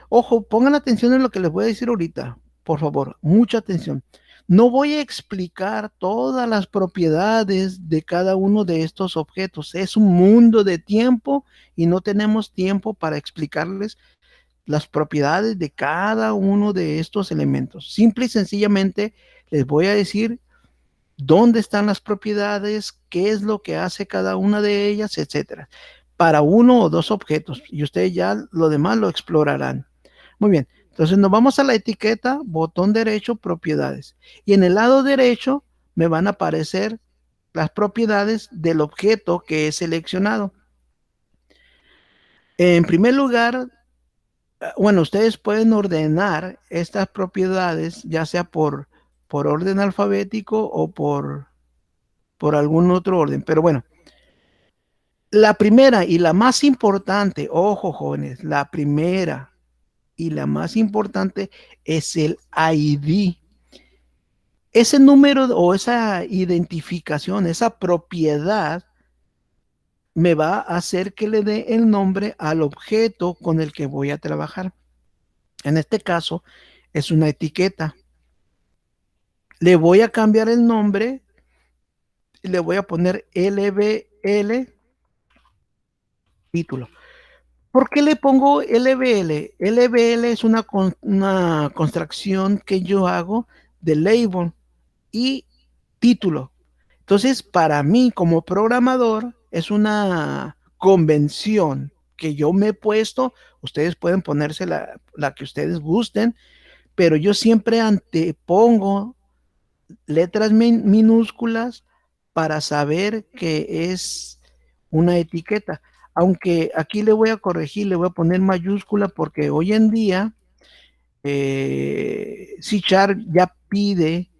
Ojo, pongan atención en lo que les voy a decir ahorita, por favor, mucha atención. No voy a explicar todas las propiedades de cada uno de estos objetos. Es un mundo de tiempo y no tenemos tiempo para explicarles las propiedades de cada uno de estos elementos. Simple y sencillamente les voy a decir dónde están las propiedades, qué es lo que hace cada una de ellas, etcétera. Para uno o dos objetos y ustedes ya lo demás lo explorarán. Muy bien, entonces nos vamos a la etiqueta, botón derecho, propiedades. Y en el lado derecho me van a aparecer las propiedades del objeto que he seleccionado. En primer lugar, bueno, ustedes pueden ordenar estas propiedades, ya sea por orden alfabético o por algún otro orden. Pero bueno, la primera y la más importante, ojo jóvenes, la primera y la más importante es el ID. Ese número o esa identificación, esa propiedad, me va a hacer que le dé el nombre al objeto con el que voy a trabajar. En este caso, es una etiqueta. Le voy a cambiar el nombre y le voy a poner LBL título. ¿Por qué le pongo LBL? LBL es una construcción que yo hago de label y título. Entonces, para mí como programador es una convención que yo me he puesto. Ustedes pueden ponerse la que ustedes gusten, pero yo siempre antepongo letras minúsculas para saber que es una etiqueta. Aunque aquí le voy a corregir, le voy a poner mayúscula porque hoy en día C# ya pide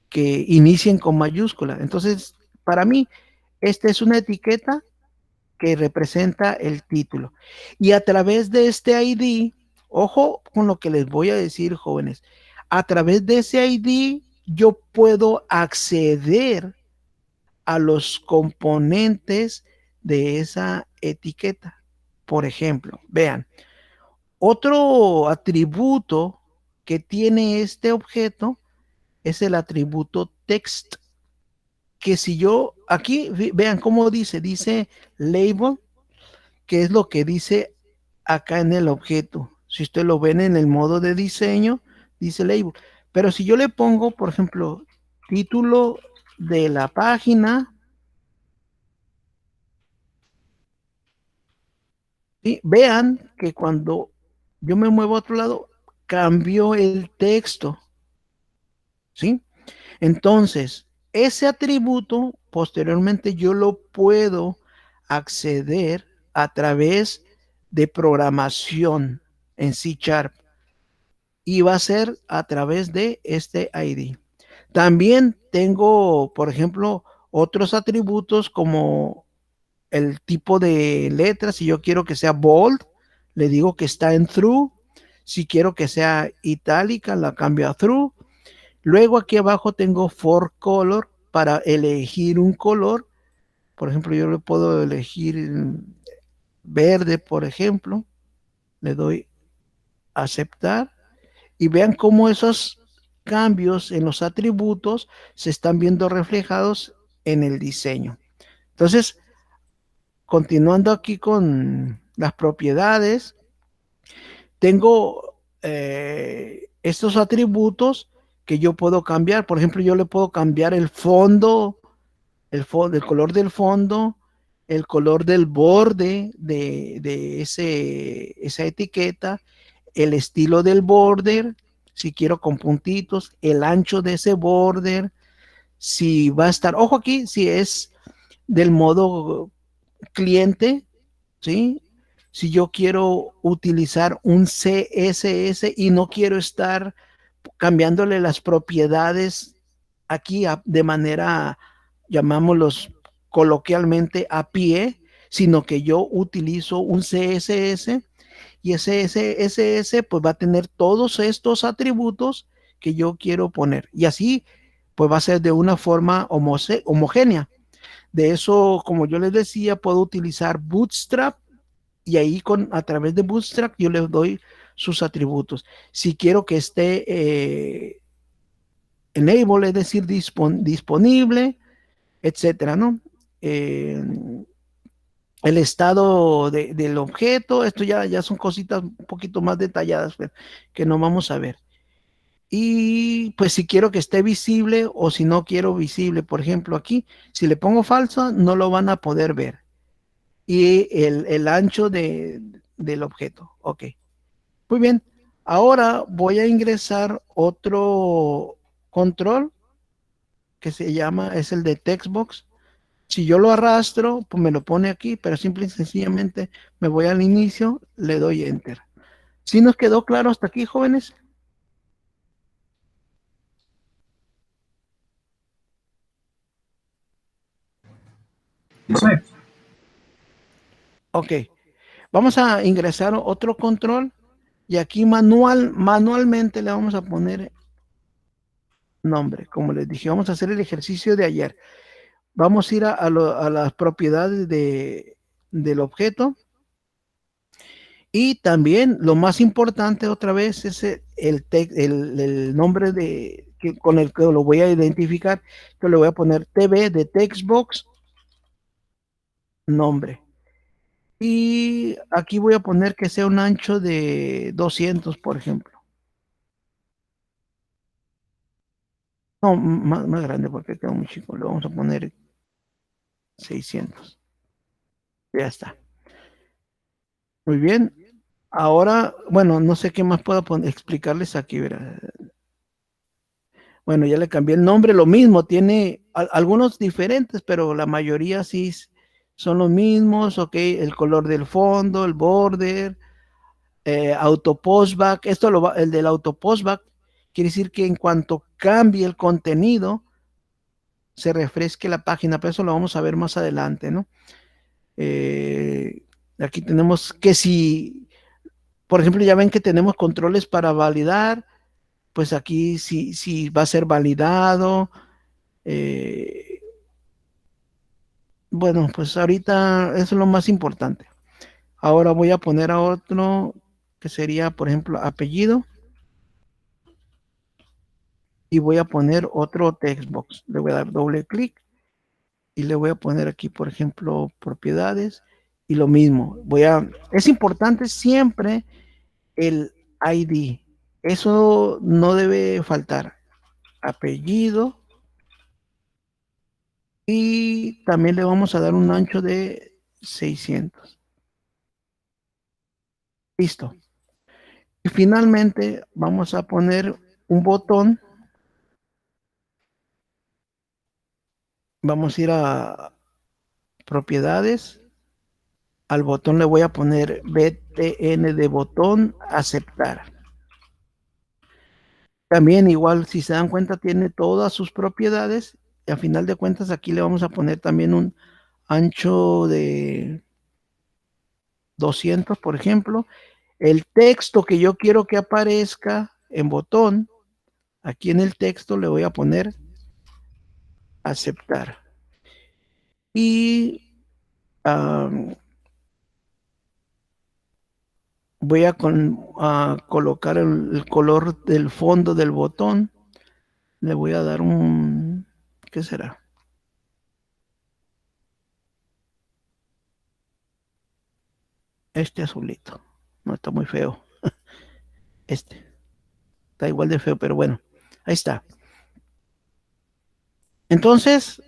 que inicien con mayúscula. Entonces, para mí, esta es una etiqueta que representa el título. Y a través de este ID, ojo con lo que les voy a decir, jóvenes, a través de ese ID yo puedo acceder a los componentes de esa etiqueta. Por ejemplo, vean, otro atributo que tiene este objeto es el atributo text, que si yo, aquí vean cómo dice label, que es lo que dice acá en el objeto. Si ustedes lo ven en el modo de diseño, dice label. Pero si yo le pongo, por ejemplo, título de la página, ¿sí? Vean que cuando yo me muevo a otro lado, cambió el texto. ¿Sí? Entonces, ese atributo, posteriormente yo lo puedo acceder a través de programación en C Sharp y va a ser a través de este ID. También tengo, por ejemplo, otros atributos como el tipo de letras. Si yo quiero que sea bold, le digo que está en through. Si quiero que sea itálica, la cambio a through. Luego aquí abajo tengo for color para elegir un color. Por ejemplo, yo le puedo elegir verde, por ejemplo. Le doy aceptar y vean cómo esos cambios en los atributos se están viendo reflejados en el diseño. Entonces, continuando aquí con las propiedades, tengo estos atributos que yo puedo cambiar. Por ejemplo, yo le puedo cambiar el fondo, el color del fondo, el color del borde de esa etiqueta, el estilo del border, si quiero con puntitos, el ancho de ese border, si va a estar, ojo aquí, si es del modo cliente, ¿sí? Si yo quiero utilizar un CSS y no quiero estar cambiándole las propiedades aquí de manera, llamámoslos coloquialmente, a pie, sino que yo utilizo un CSS y ese CSS pues va a tener todos estos atributos que yo quiero poner. Y así pues va a ser de una forma homogénea. De eso, como yo les decía, puedo utilizar Bootstrap y ahí a través de Bootstrap yo les doy sus atributos. Si quiero que esté enable, es decir, disponible, etcétera, ¿no? El estado del objeto, esto ya son cositas un poquito más detalladas que no vamos a ver. Y pues si quiero que esté visible o si no quiero visible, por ejemplo aquí, si le pongo falso, no lo van a poder ver. Y el ancho del objeto, ok. Muy bien, ahora voy a ingresar otro control que se llama, es el de textbox. Si yo lo arrastro, pues me lo pone aquí, pero simple y sencillamente me voy al inicio, le doy enter. ¿Sí nos quedó claro hasta aquí, jóvenes? Ok, vamos a ingresar otro control y aquí manualmente le vamos a poner nombre. Como les dije, vamos a hacer el ejercicio de ayer. Vamos a ir a las propiedades del objeto. Y también lo más importante otra vez es el nombre con el que lo voy a identificar. Yo le voy a poner TV de Textbox, nombre. Y aquí voy a poner que sea un ancho de 200, por ejemplo. No, más grande porque queda muy chico. Le vamos a poner 600. Ya está. Muy bien. Ahora, bueno, no sé qué más puedo explicarles aquí. Verá. Bueno, ya le cambié el nombre, lo mismo, tiene algunos diferentes, pero la mayoría sí son los mismos, ok, el color del fondo, el border, auto postback, el del auto postback quiere decir que en cuanto cambie el contenido, se refresque la página, pero eso lo vamos a ver más adelante, ¿no? Aquí tenemos que si, por ejemplo, ya ven que tenemos controles para validar, pues aquí si va a ser validado. Bueno, pues ahorita eso es lo más importante. Ahora voy a poner a otro que sería, por ejemplo, apellido. Y voy a poner otro textbox. Le voy a dar doble clic y le voy a poner aquí, por ejemplo, propiedades. Y lo mismo. Es importante siempre el ID. Eso no debe faltar. Apellido. Y también le vamos a dar un ancho de 600. Listo. Y finalmente vamos a poner un botón. Vamos a ir a propiedades. Al botón le voy a poner BTN de botón, aceptar. También igual, si se dan cuenta, tiene todas sus propiedades. Y a final de cuentas, aquí le vamos a poner también un ancho de 200, por ejemplo. El texto que yo quiero que aparezca en botón, aquí en el texto le voy a poner aceptar. Y voy a colocar el color del fondo del botón. Le voy a dar un, ¿qué será? Este azulito. No está muy feo. Este. Está igual de feo, pero bueno. Ahí está. Entonces,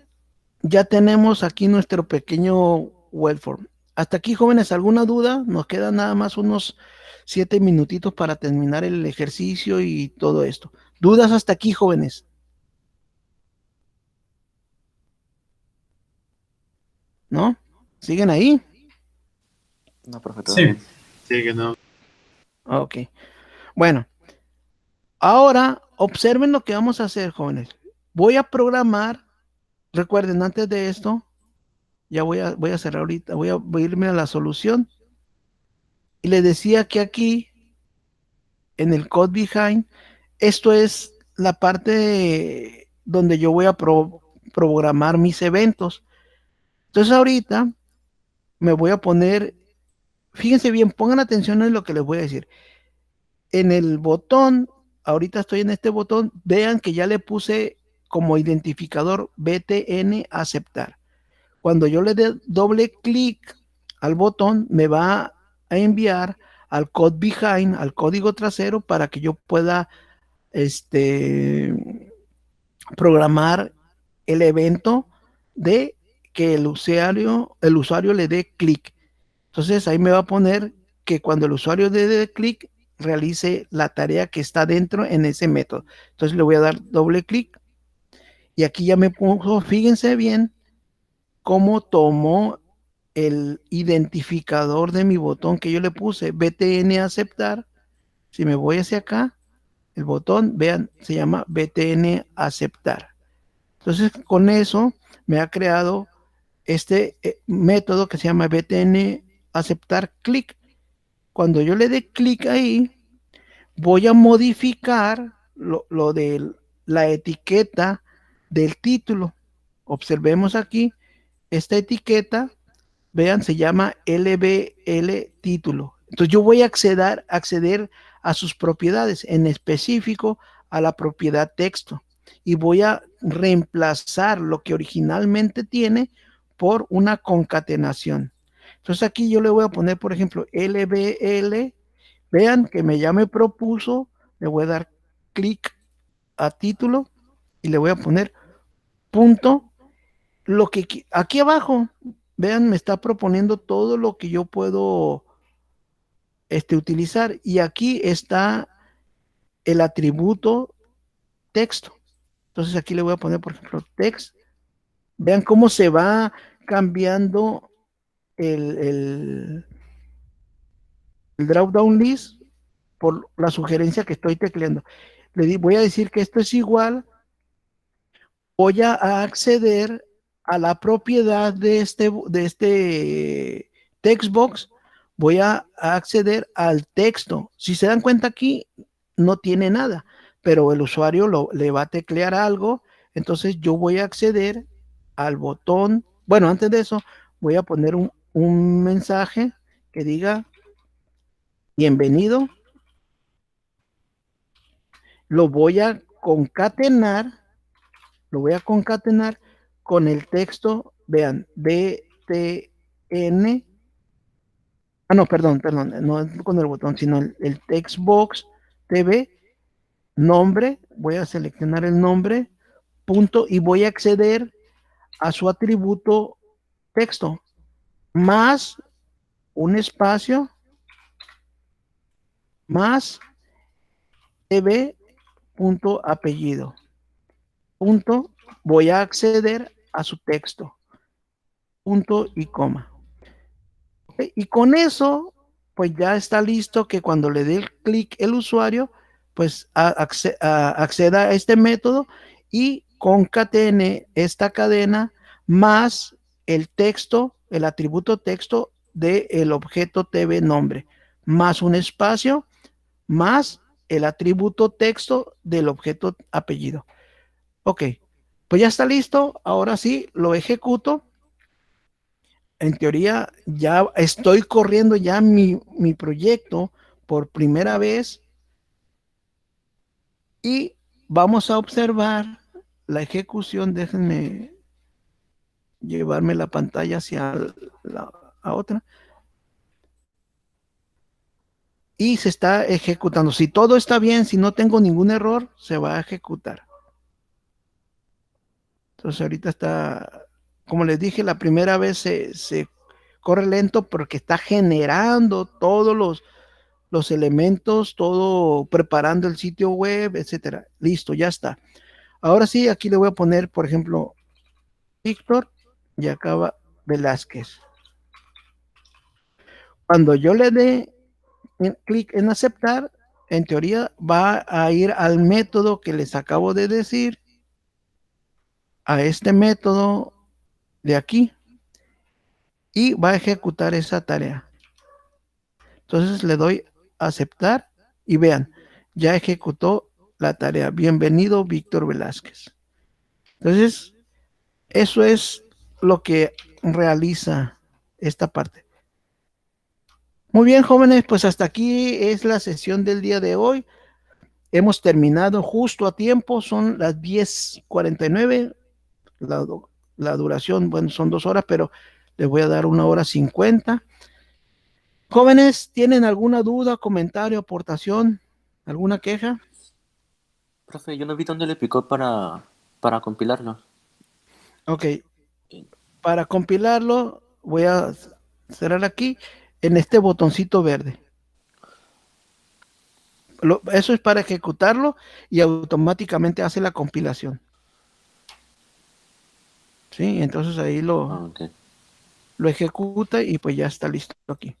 ya tenemos aquí nuestro pequeño webform. Hasta aquí, jóvenes, ¿alguna duda? Nos quedan nada más unos 7 minutitos para terminar el ejercicio y todo esto. ¿Dudas hasta aquí, jóvenes? ¿No? ¿Siguen ahí? No, profe, todo Sí. bien. Sí, que no. Ok. Bueno, ahora observen lo que vamos a hacer, jóvenes. Voy a programar, recuerden, antes de esto, ya voy a cerrar ahorita, voy a irme a la solución. Y les decía que aquí, en el code behind, esto es la parte donde yo voy a programar mis eventos. Entonces ahorita me voy a poner, fíjense bien, pongan atención en lo que les voy a decir. En el botón, ahorita estoy en este botón, vean que ya le puse como identificador BTN aceptar. Cuando yo le dé doble clic al botón, me va a enviar al code behind, al código trasero, para que yo pueda programar el evento de que el usuario le dé clic. Entonces ahí me va a poner que cuando el usuario le dé clic, realice la tarea que está dentro en ese método. Entonces le voy a dar doble clic y aquí ya me puso, fíjense bien cómo tomó el identificador de mi botón que yo le puse, BTN aceptar. Si me voy hacia acá, el botón, vean, se llama BTN aceptar. Entonces con eso me ha creado este método que se llama BTN aceptar clic. Cuando yo le dé clic ahí, voy a modificar lo de la etiqueta del título. Observemos aquí, esta etiqueta, vean, se llama LBL título. Entonces yo voy a acceder a sus propiedades, en específico a la propiedad texto. Y voy a reemplazar lo que originalmente tiene por una concatenación. Entonces aquí yo le voy a poner, por ejemplo, LBL. Vean que ya me propuso, le voy a dar clic a título y le voy a poner punto. Lo que aquí abajo, vean, me está proponiendo todo lo que yo puedo utilizar. Y aquí está el atributo texto. Entonces aquí le voy a poner, por ejemplo, text. Vean cómo se va cambiando el drop down list por la sugerencia que estoy tecleando. Voy a decir que esto es igual. Voy a acceder a la propiedad de este text box. Voy a acceder al texto. Si se dan cuenta aquí, no tiene nada, pero el usuario le va a teclear algo. Entonces yo voy a acceder al botón. Bueno, antes de eso, voy a poner un mensaje que diga bienvenido. Lo voy a concatenar con el texto, vean, BTN. No, perdón, no con el botón, sino el text box TV, nombre, voy a seleccionar el nombre, punto, y voy a acceder a su atributo texto, más un espacio, más TV, punto, apellido, punto, voy a acceder a su texto, punto y coma. ¿Ok? Y con eso, pues ya está listo que cuando le dé el clic el usuario, pues acceda a este método y concatene esta cadena más el texto, el atributo texto del objeto TV nombre, más un espacio, más el atributo texto del objeto apellido. Ok, pues ya está listo. Ahora sí, lo ejecuto. En teoría, ya estoy corriendo ya mi proyecto por primera vez y vamos a observar la ejecución. Déjenme llevarme la pantalla hacia la otra. Y se está ejecutando. Si todo está bien, si no tengo ningún error, se va a ejecutar. Entonces ahorita está, como les dije, la primera vez se corre lento porque está generando todos los elementos, todo preparando el sitio web, etcétera. Listo, ya está. Ahora sí, aquí le voy a poner, por ejemplo, Víctor y acaba Velázquez. Cuando yo le dé clic en aceptar, en teoría va a ir al método que les acabo de decir, a este método de aquí, y va a ejecutar esa tarea. Entonces le doy a aceptar y vean, ya ejecutó la tarea. Bienvenido, Víctor Velázquez. Entonces, eso es lo que realiza esta parte. Muy bien, jóvenes, pues hasta aquí es la sesión del día de hoy. Hemos terminado justo a tiempo, son las 10:49. La duración, bueno, son 2 horas, pero les voy a dar 1 hora 50. Jóvenes, ¿tienen alguna duda, comentario, aportación, alguna queja? Profe, yo no vi dónde le picó para compilarlo. Ok, para compilarlo voy a cerrar aquí en este botoncito verde. Eso es para ejecutarlo y automáticamente hace la compilación. Sí, entonces ahí lo ejecuta y pues ya está listo aquí.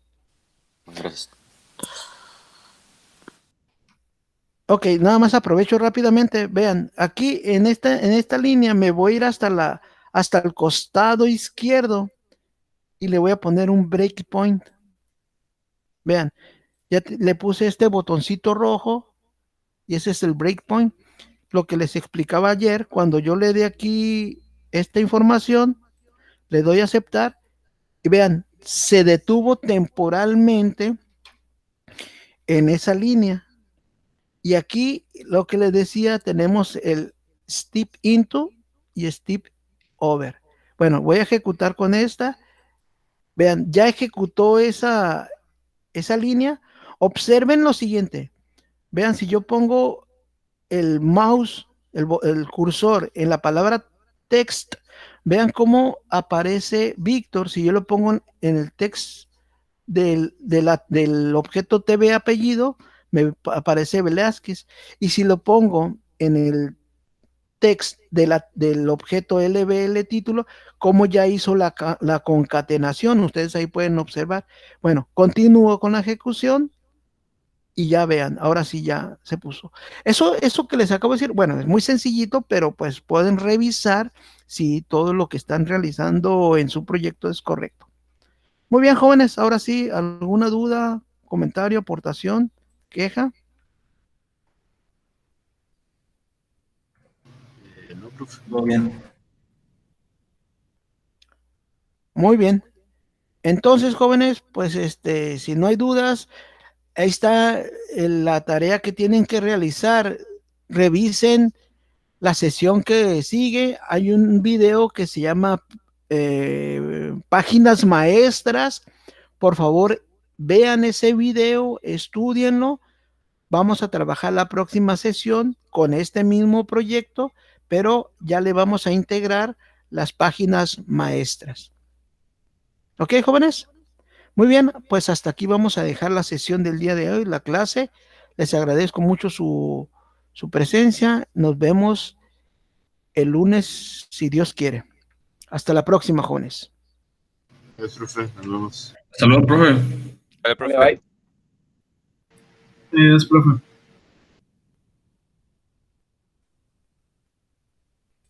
Gracias. Ok, nada más aprovecho rápidamente. Vean, aquí en esta línea me voy a ir hasta el costado izquierdo y le voy a poner un breakpoint. Vean, ya le puse este botoncito rojo y ese es el breakpoint. Lo que les explicaba ayer, cuando yo le dé aquí esta información, le doy a aceptar y vean, se detuvo temporalmente en esa línea. Y aquí lo que les decía, tenemos el step into y step over. Bueno, voy a ejecutar con esta. Vean, ya ejecutó esa línea. Observen lo siguiente. Vean, si yo pongo el mouse, el cursor en la palabra text, vean cómo aparece Víctor. Si yo lo pongo en el text del objeto TV apellido, me aparece Velázquez. Y si lo pongo en el text del objeto LBL título, como ya hizo la concatenación, ustedes ahí pueden observar. Bueno, continúo con la ejecución y ya vean, ahora sí ya se puso. Eso que les acabo de decir, bueno, es muy sencillito, pero pues pueden revisar si todo lo que están realizando en su proyecto es correcto. Muy bien, jóvenes, ahora sí, ¿alguna duda, comentario, aportación, queja? No, profe. Todo bien. Muy bien. Entonces, jóvenes, pues si no hay dudas, ahí está la tarea que tienen que realizar. Revisen la sesión que sigue. Hay un video que se llama Páginas Maestras. Por favor, vean ese video, estudienlo. Vamos a trabajar la próxima sesión con este mismo proyecto, pero ya le vamos a integrar las páginas maestras. ¿Ok, jóvenes? Muy bien, pues hasta aquí vamos a dejar la sesión del día de hoy, la clase. Les agradezco mucho su presencia. Nos vemos el lunes, si Dios quiere. Hasta la próxima, jóvenes. Profe, nos vemos. Hasta luego, profe. Vale, profe. Bye. Adiós, profe.